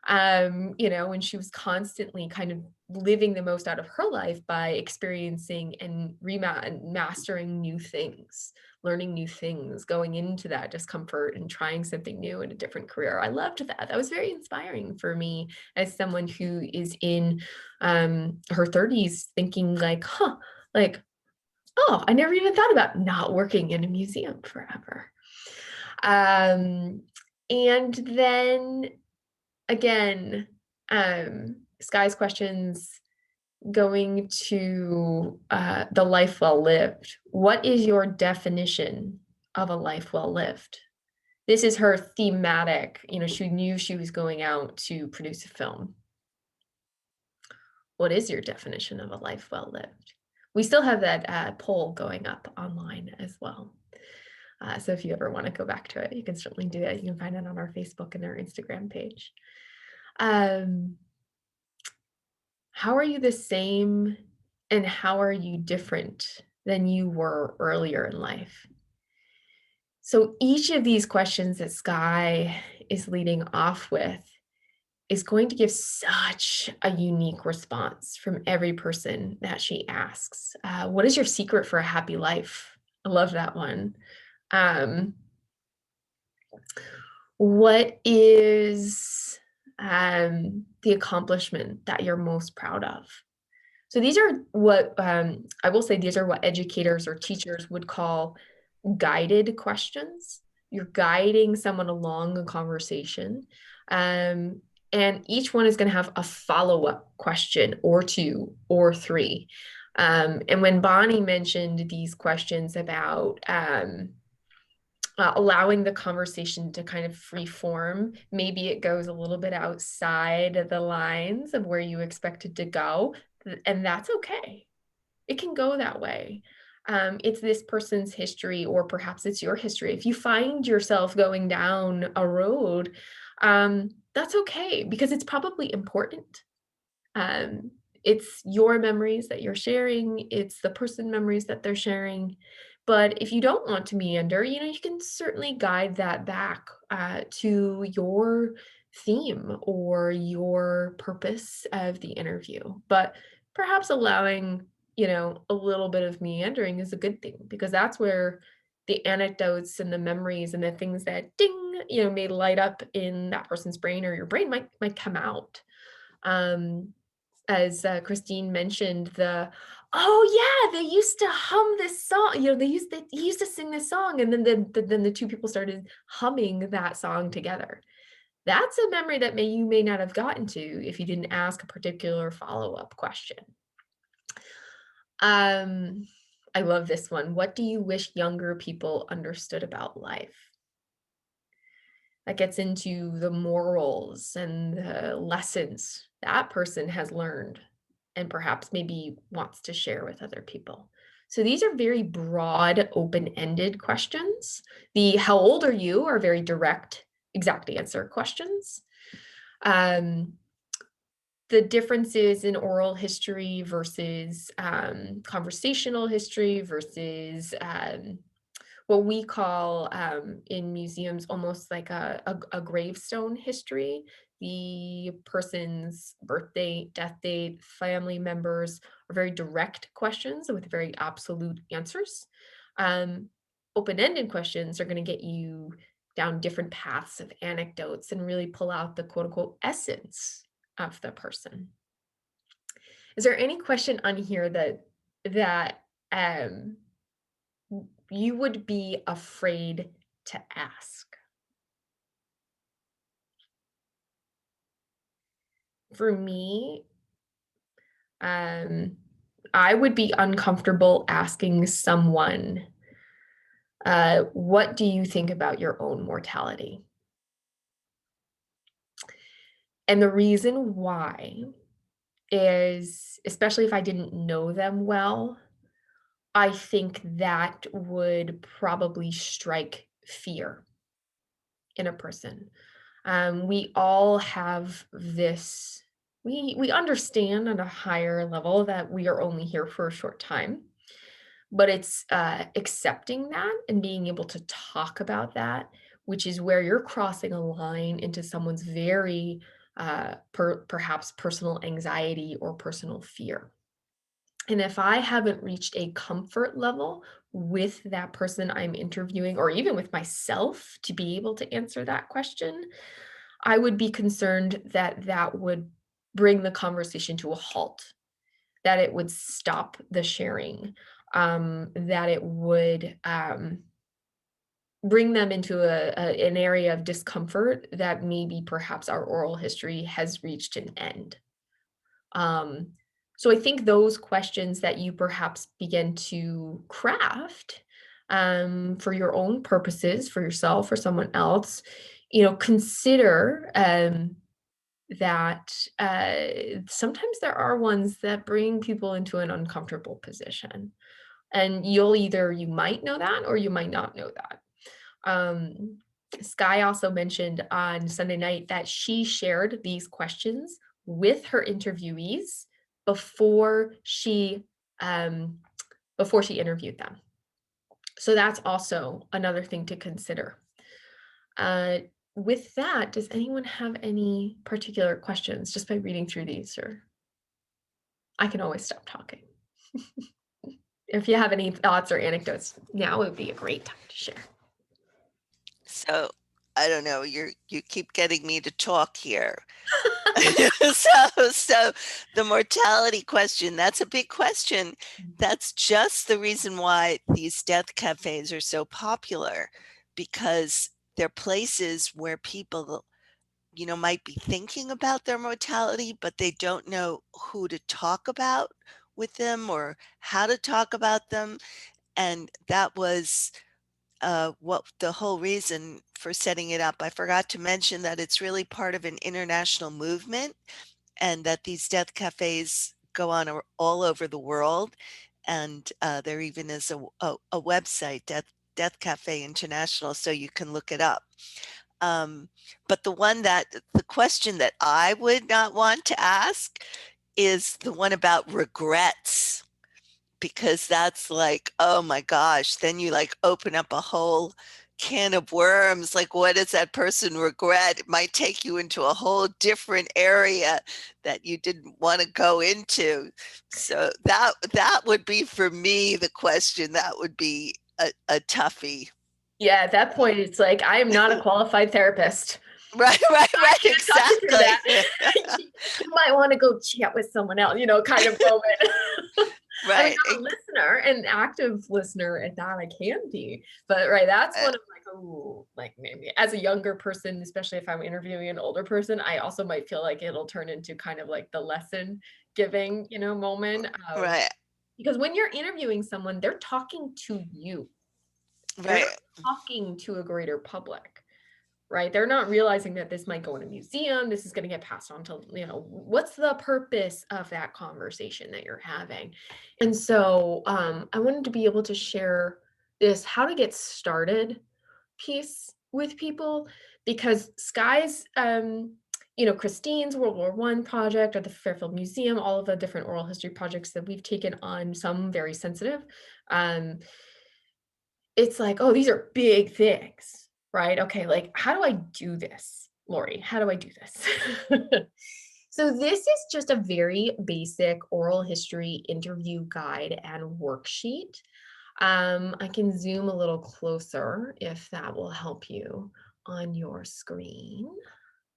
And she was constantly kind of living the most out of her life by experiencing and mastering new things, learning new things, going into that discomfort and trying something new in a different career. I loved that. That was very inspiring for me as someone who is in her 30s, thinking like, oh, I never even thought about not working in a museum forever. And then again, Sky's questions going to the life well lived. What is your definition of a life well lived? This is her thematic, she knew she was going out to produce a film. What is your definition of a life well lived? We still have that poll going up online as well. So if you ever want to go back to it, you can certainly do it. You can find it on our Facebook and our Instagram page. How are you the same and how are you different than you were earlier in life? So each of these questions that Sky is leading off with is going to give such a unique response from every person that she asks. What is your secret for a happy life? I love that one. What is the accomplishment that you're most proud of? So these are what I will say, these are what educators or teachers would call guided questions. You're guiding someone along a conversation. And each one is going to have a follow-up question or two or three. And when Bonnie mentioned these questions about allowing the conversation to kind of free form, maybe it goes a little bit outside of the lines of where you expected to go, and that's okay. It can go that way. It's this person's history, or perhaps it's your history. If you find yourself going down a road, that's okay, because it's probably important. It's your memories that you're sharing. It's the person's memories that they're sharing. But if you don't want to meander, you can certainly guide that back to your theme or your purpose of the interview. But perhaps allowing, a little bit of meandering is a good thing, because that's where the anecdotes and the memories and the things that ding, may light up in that person's brain, or your brain might come out. As Christine mentioned, oh yeah, they used to hum this song. He used to sing this song, and then the two people started humming that song together. That's a memory that you may not have gotten to if you didn't ask a particular follow-up question. I love this one. What do you wish younger people understood about life? That gets into the morals and the lessons that person has learned and perhaps maybe wants to share with other people. So these are very broad, open-ended questions. The how old are you are very direct, exact answer questions. The differences in oral history versus conversational history versus what we call in museums almost like a gravestone history. The person's birthday, death date, family members are very direct questions with very absolute answers. Open-ended questions are going to get you down different paths of anecdotes and really pull out the quote unquote essence of the person. Is there any question on here that you would be afraid to ask? For me, I would be uncomfortable asking someone, what do you think about your own mortality? And the reason why is, especially if I didn't know them well, I think that would probably strike fear in a person. We all have this, we understand on a higher level that we are only here for a short time, but it's accepting that and being able to talk about that, which is where you're crossing a line into someone's very perhaps personal anxiety or personal fear. And if I haven't reached a comfort level with that person I'm interviewing, or even with myself to be able to answer that question, I would be concerned that that would bring the conversation to a halt, that it would stop the sharing, that it would bring them into an area of discomfort that maybe perhaps our oral history has reached an end. So I think those questions that you perhaps begin to craft for your own purposes, for yourself or someone else, consider that sometimes there are ones that bring people into an uncomfortable position. And you might know that or you might not know that. Sky also mentioned on Sunday night that she shared these questions with her interviewees before she interviewed them. So that's also another thing to consider. With that, does anyone have any particular questions just by reading through these? Or I can always stop talking. If you have any thoughts or anecdotes, now would be a great time to share. So I don't know, you keep getting me to talk here. So the mortality question, that's a big question. That's just the reason why these death cafes are so popular, because they're places where people, might be thinking about their mortality, but they don't know who to talk about with them or how to talk about them. And that was what the whole reason for setting it up. I forgot to mention that it's really part of an international movement, and that these death cafes go on all over the world. And there even is a website, Death Cafe International, so you can look it up. But the question that I would not want to ask is the one about regrets, because that's like, oh my gosh, then you like open up a whole can of worms. Like, what does that person regret? It might take you into a whole different area that you didn't want to go into. So that would be, for me, the question that would be a toughie. Yeah, at that point, it's like, I am not a qualified therapist. Right, exactly. That. You might want to go chat with someone else, kind of moment. Right. I'm not a listener, an active listener at that, I can be. But right, that's one of like maybe as a younger person, especially if I'm interviewing an older person, I also might feel like it'll turn into kind of like the lesson giving, moment. Right. Because when you're interviewing someone, they're talking to you. They're not talking to a greater public. Right? They're not realizing that this might go in a museum. This is going to get passed on to, what's the purpose of that conversation that you're having? And so I wanted to be able to share this how to get started piece with people, because Sky's, Christine's World War I project at the Fairfield Museum, all of the different oral history projects that we've taken on, some very sensitive. It's like, oh, these are big things. Right? Okay, like, how do I do this, Lori? How do I do this? So this is just a very basic oral history interview guide and worksheet. I can zoom a little closer if that will help you on your screen.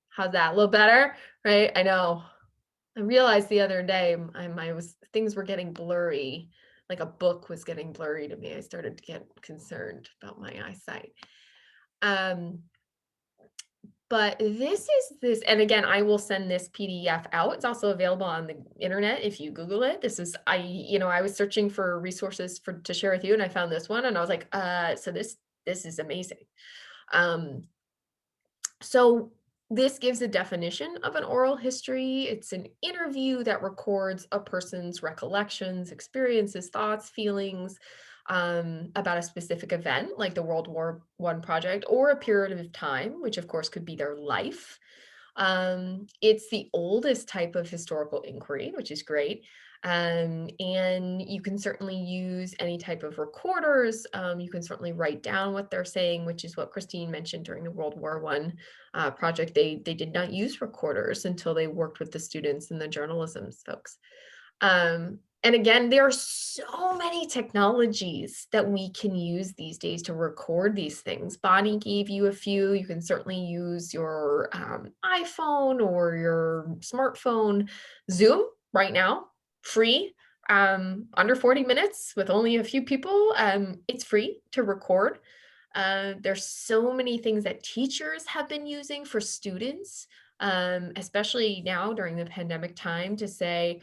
How's that? A little better? Right? I know. I realized the other day things were getting blurry. Like a book was getting blurry to me. I started to get concerned about my eyesight. But and again, I will send this PDF out. It's also available on the internet if you Google it. I was searching for resources to share with you, and I found this one, and I was like, so this is amazing. So this gives a definition of an oral history. It's an interview that records a person's recollections, experiences, thoughts, feelings, about a specific event like the World War I project, or a period of time, which of course could be their life. It's the oldest type of historical inquiry, which is great. And you can certainly use any type of recorders. You can certainly write down what they're saying, which is what Christine mentioned during the World War I project. They did not use recorders until they worked with the students and the journalism folks. And again, there are so many technologies that we can use these days to record these things. Bonnie gave you a few. You can certainly use your iPhone or your smartphone. Zoom right now, free, under 40 minutes with only a few people. It's free to record. There's so many things that teachers have been using for students, especially now during the pandemic time, to say,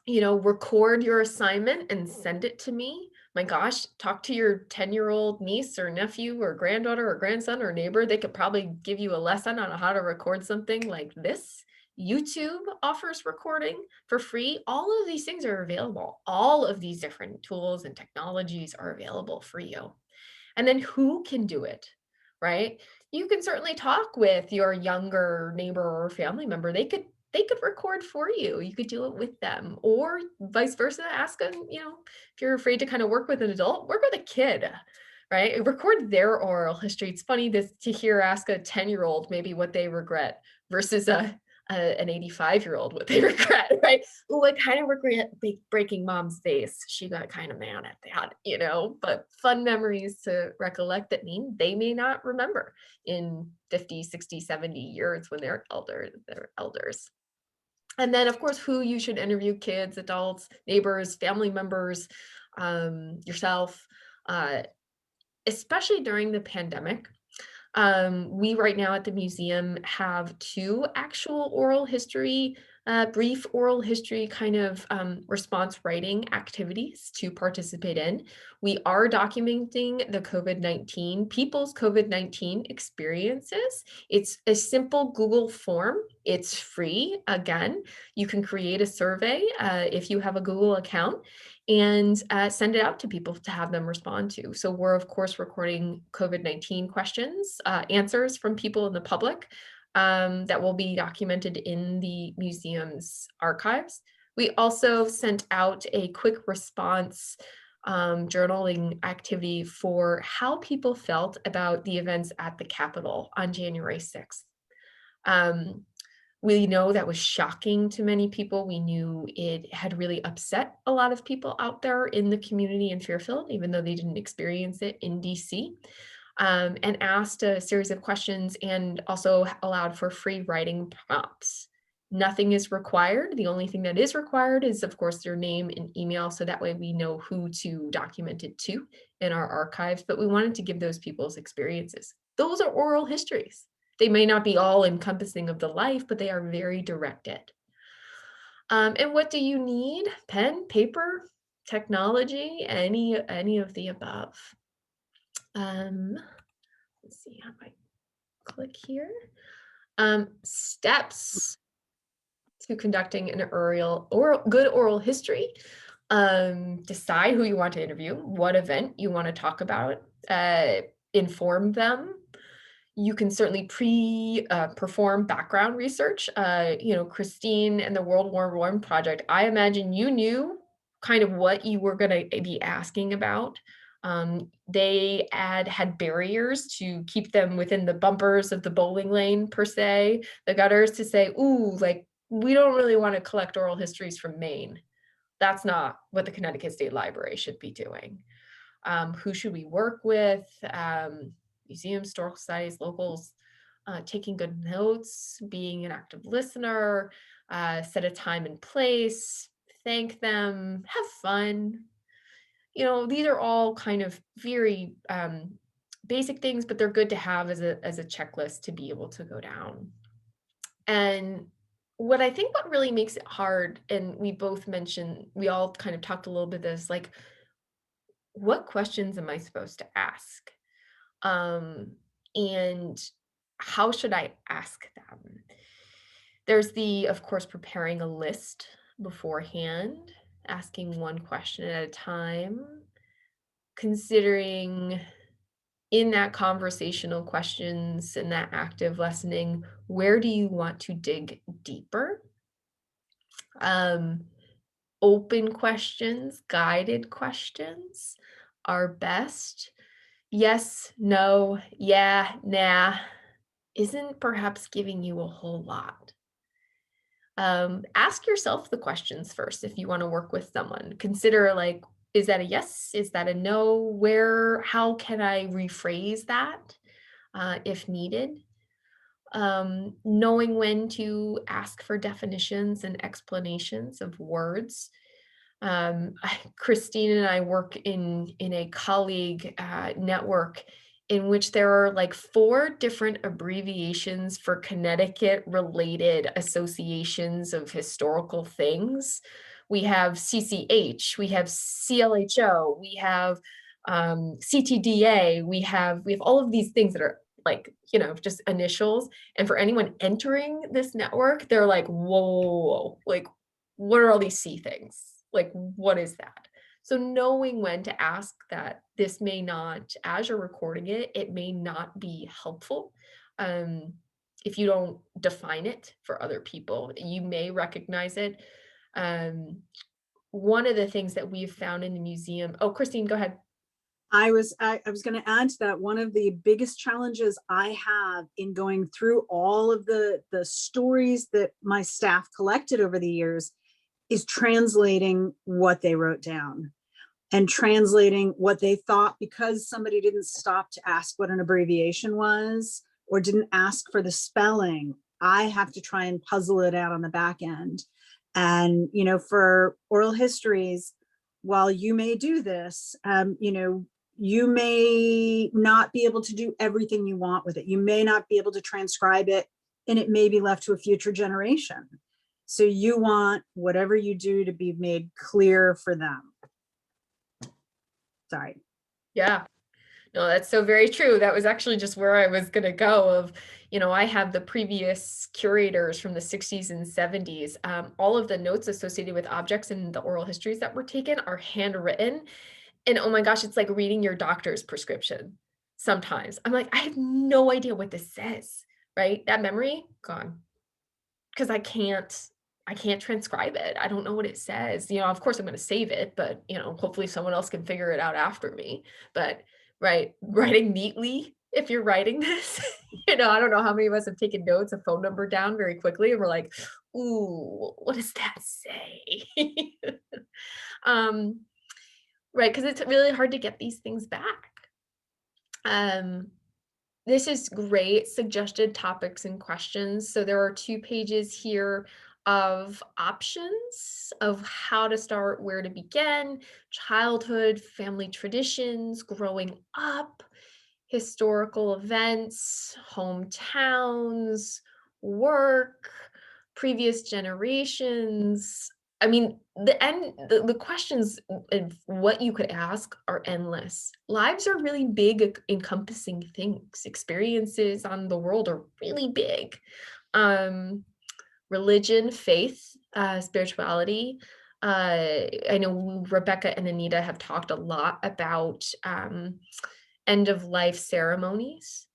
record your assignment and send it to me. My gosh, talk to your 10-year-old niece or nephew or granddaughter or grandson or neighbor. They could probably give you a lesson on how to record something like this. YouTube offers recording for free. All of these things are available. All of these different tools and technologies are available for you. And then who can do it, right? You can certainly talk with your younger neighbor or family member. They could record for you. You could do it with them, or vice versa. Ask them, if you're afraid to kind of work with an adult, work with a kid, right? Record their oral history. It's funny to ask a 10-year-old maybe what they regret versus a an 85-year-old what they regret, right? Oh, I kind of regret breaking mom's vase. She got kind of mad at that, but fun memories to recollect that mean they may not remember in 50, 60, 70 years when they're elders. And then, of course, who you should interview: kids, adults, neighbors, family members, yourself, especially during the pandemic. We right now at the museum have 2 actual oral history, brief oral history kind of response writing activities to participate in. We are documenting the people's COVID-19 experiences. It's a simple Google form. It's free. Again, you can create a survey if you have a Google account, and send it out to people to have them respond to. So we're, of course, recording COVID-19 questions, answers from people in the public that will be documented in the museum's archives. We also sent out a quick response journaling activity for how people felt about the events at the Capitol on January 6th. We know that was shocking to many people. We knew it had really upset a lot of people out there in the community in Fairfield, even though they didn't experience it in DC, and asked a series of questions and also allowed for free writing prompts. Nothing is required. The only thing that is required is, of course, your name and email, so that way we know who to document it to in our archives. But we wanted to give those people's experiences. Those are oral histories. They may not be all encompassing of the life, but they are very directed. And what do you need? Pen, paper, technology, any of the above. Let's see how I click here. Steps to conducting an good oral history. Decide who you want to interview, what event you want to talk about, inform them. You can certainly perform background research. Christine and the World War I project, I imagine you knew kind of what you were going to be asking about. They had barriers to keep them within the bumpers of the bowling lane, per se, the gutters, to say, ooh, like, we don't really want to collect oral histories from Maine. That's not what the Connecticut State Library should be doing. Who should we work with? Museums, historical societies, locals, taking good notes, being an active listener, set a time and place, thank them, have fun. These are all kind of very basic things, but they're good to have as a checklist to be able to go down. And what really makes it hard, and we all kind of talked a little bit of this, like, what questions am I supposed to ask? And how should I ask them? There's of course, preparing a list beforehand, asking one question at a time, considering in that conversational questions and that active listening, where do you want to dig deeper? Open questions, guided questions are best. Yes, no, yeah, nah, isn't perhaps giving you a whole lot. Ask yourself the questions first if you want to work with someone. Consider, like, is that a yes? Is that a no? How can I rephrase that if needed? Knowing when to ask for definitions and explanations of words. Christine and I work in a colleague network in which there are like 4 different abbreviations for Connecticut related associations of historical things. We have CCH, we have CLHO, we have CTDA, we have all of these things that are like, just initials. And for anyone entering this network, they're like, whoa, like, what are all these C things? Like, what is that? So knowing when to ask that, this may not, as you're recording it, it may not be helpful. If you don't define it for other people, you may recognize it. One of the things that we've found in the museum, oh, Christine, go ahead. I was going to add to that. One of the biggest challenges I have in going through all of the stories that my staff collected over the years is translating what they wrote down and translating what they thought, because somebody didn't stop to ask what an abbreviation was or didn't ask for the spelling. I have to try and puzzle it out on the back end. And, you know, for oral histories, while you may do this, you know, you may not be able to do everything you want with it. You may not be able to transcribe it, and it may be left to a future generation. So you want whatever you do to be made clear for them. Sorry. Yeah. No, that's so very true. That was actually just where I was going to go of, you know, I have the previous curators from the 60s and 70s. All of the notes associated with objects in the oral histories that were taken are handwritten. And oh my gosh, it's like reading your doctor's prescription. Sometimes I'm like, I have no idea what this says, right? That memory gone. Because I can't transcribe it. I don't know what it says. You know, of course I'm going to save it, but you know, hopefully someone else can figure it out after me. But right, writing neatly, if you're writing this, you know, I don't know how many of us have taken notes, a phone number down very quickly, and we're like, ooh, what does that say? Right, because it's really hard to get these things back. This is great suggested topics and questions. So there are 2 pages here of options of how to start, where to begin, childhood, family traditions, growing up, historical events, hometowns, work, previous generations. I mean, the questions of what you could ask are endless. Lives are really big, encompassing things. Experiences on the world are really big. Religion, faith, spirituality. I know Rebecca and Anita have talked a lot about end of life ceremonies.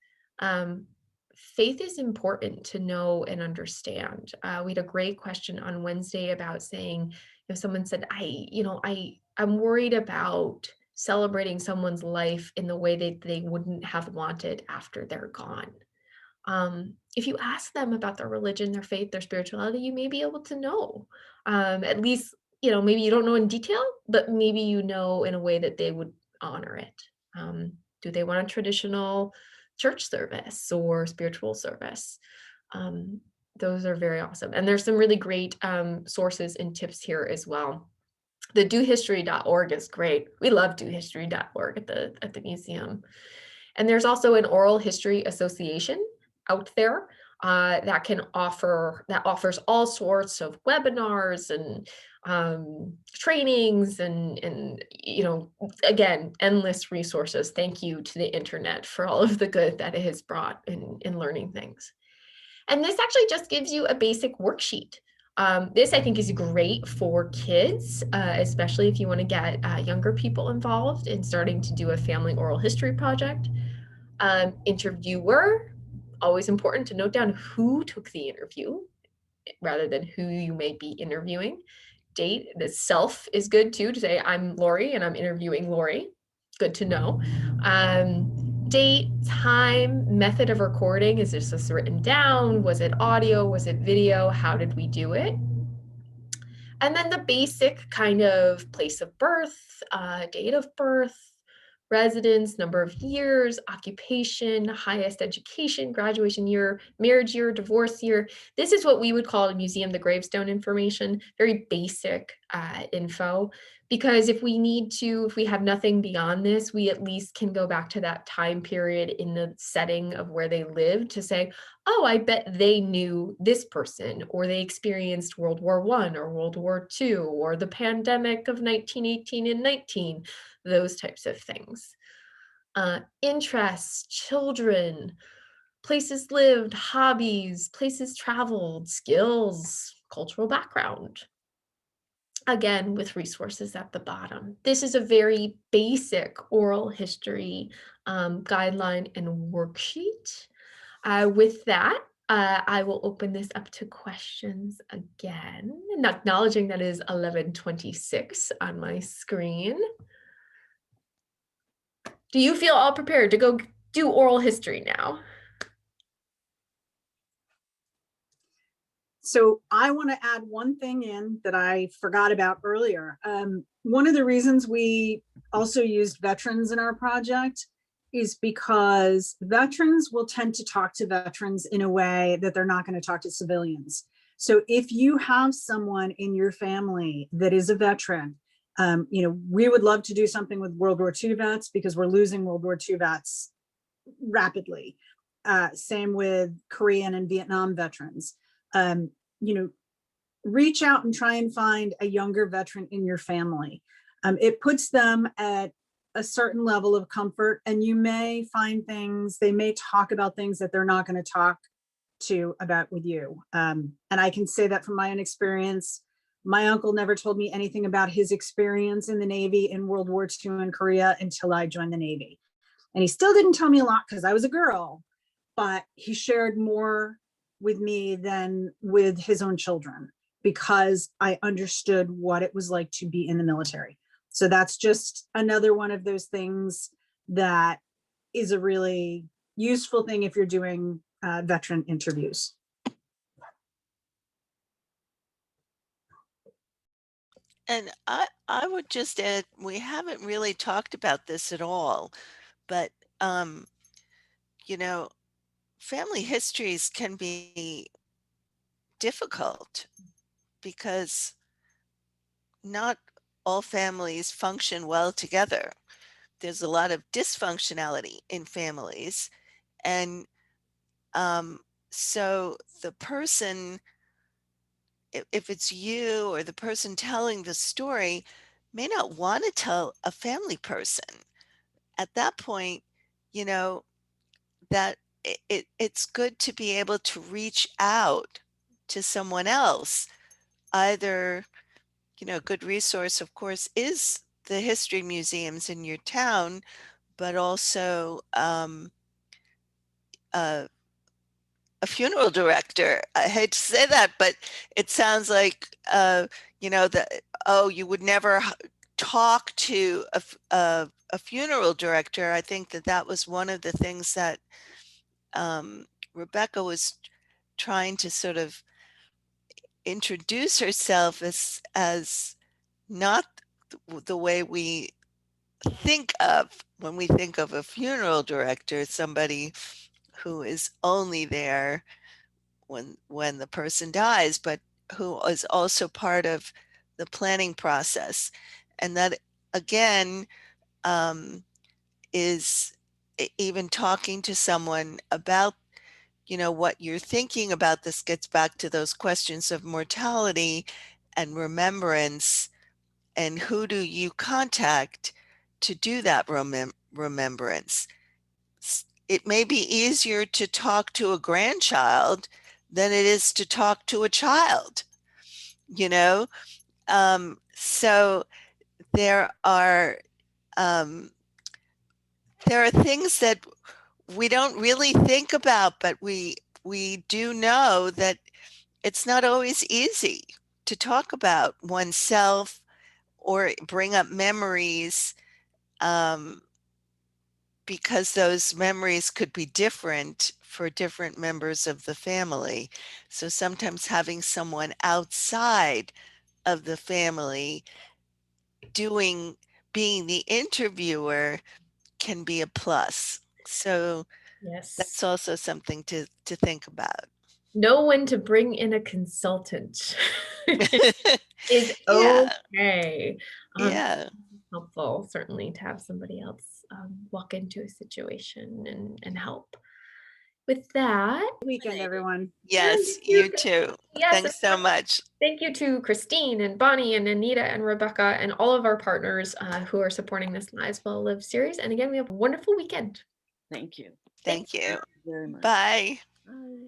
Faith is important to know and understand. We had a great question on Wednesday about saying, if someone said, I'm worried about celebrating someone's life in the way that they wouldn't have wanted after they're gone. If you ask them about their religion, their faith, their spirituality, you may be able to know. At least, you know, maybe you don't know in detail, but maybe you know in a way that they would honor it. Do they want a traditional church service or spiritual service? Those are very awesome. And there's some really great sources and tips here as well. The dohistory.org is great. We love dohistory.org at the museum. And there's also an oral history association out there that offers all sorts of webinars and trainings and you know, again, endless resources. Thank you to the internet for all of the good that it has brought in learning things. And this actually just gives you a basic worksheet. This I think is great for kids, especially if you want to get younger people involved in starting to do a family oral history project. Interviewer, always important to note down who took the interview rather than who you may be interviewing. Date, the self is good too, to say I'm Lori and I'm interviewing Lori. Good to know. Date, time, method of recording. Is this written down? Was it audio? Was it video? How did we do it? And then the basic kind of place of birth, date of birth, residence, number of years, occupation, highest education, graduation year, marriage year, divorce year. This is what we would call a museum, the gravestone information, very basic info. Because if we have nothing beyond this, we at least can go back to that time period in the setting of where they lived to say, oh, I bet they knew this person, or they experienced World War I or World War II, or the pandemic of 1918 and 19, those types of things. Interests, children, places lived, hobbies, places traveled, skills, cultural background. Again, with resources at the bottom. This is a very basic oral history guideline and worksheet. With that, I will open this up to questions again, and acknowledging that it is 11:26 on my screen. Do you feel all prepared to go do oral history now? So I want to add one thing in that I forgot about earlier. One of the reasons we also used veterans in our project is because veterans will tend to talk to veterans in a way that they're not going to talk to civilians. So if you have someone in your family that is a veteran, we would love to do something with World War II vets because we're losing World War II vets rapidly. Same with Korean and Vietnam veterans. Reach out and try and find a younger veteran in your family. It puts them at a certain level of comfort, and you may find things, they may talk about things that they're not going to talk to about with you. And I can say that from my own experience. My uncle never told me anything about his experience in the Navy in World War II in Korea until I joined the Navy. And he still didn't tell me a lot because I was a girl, but he shared more with me than with his own children because I understood what it was like to be in the military. So that's just another one of those things that is a really useful thing if you're doing veteran interviews. And I would just add, we haven't really talked about this at all, but family histories can be difficult because not all families function well together. There's a lot of dysfunctionality in families. And so the person, if it's you or the person telling the story, may not want to tell a family person. At that point, that it's good to be able to reach out to someone else. Either, a good resource, of course, is the history museums in your town, but also a funeral director. I hate to say that, but it sounds like, you would never talk to a funeral director. I think that was one of the things that Rebecca was trying to sort of introduce herself as not the way we think of when we think of a funeral director, somebody who is only there when the person dies, but who is also part of the planning process. And that, again, is even talking to someone about, what you're thinking about. This gets back to those questions of mortality and remembrance, and who do you contact to do that remembrance. It may be easier to talk to a grandchild than it is to talk to a child, so there are things that we don't really think about, but we do know that it's not always easy to talk about oneself or bring up memories, because those memories could be different for different members of the family. So sometimes having someone outside of the family being the interviewer can be a plus. So Yes. that's also something to think about. Know when to bring in a consultant is Yeah. okay. Yeah. Helpful, certainly, to have somebody else walk into a situation and help. With that, Weekend, everyone. Yes, you too. Yes, Thanks so much. thank you to Christine and Bonnie and Anita and Rebecca and all of our partners who are supporting this Lives Well Lived series. And again, we have a wonderful weekend. Thank you. Thank you. Very much. Bye. Bye.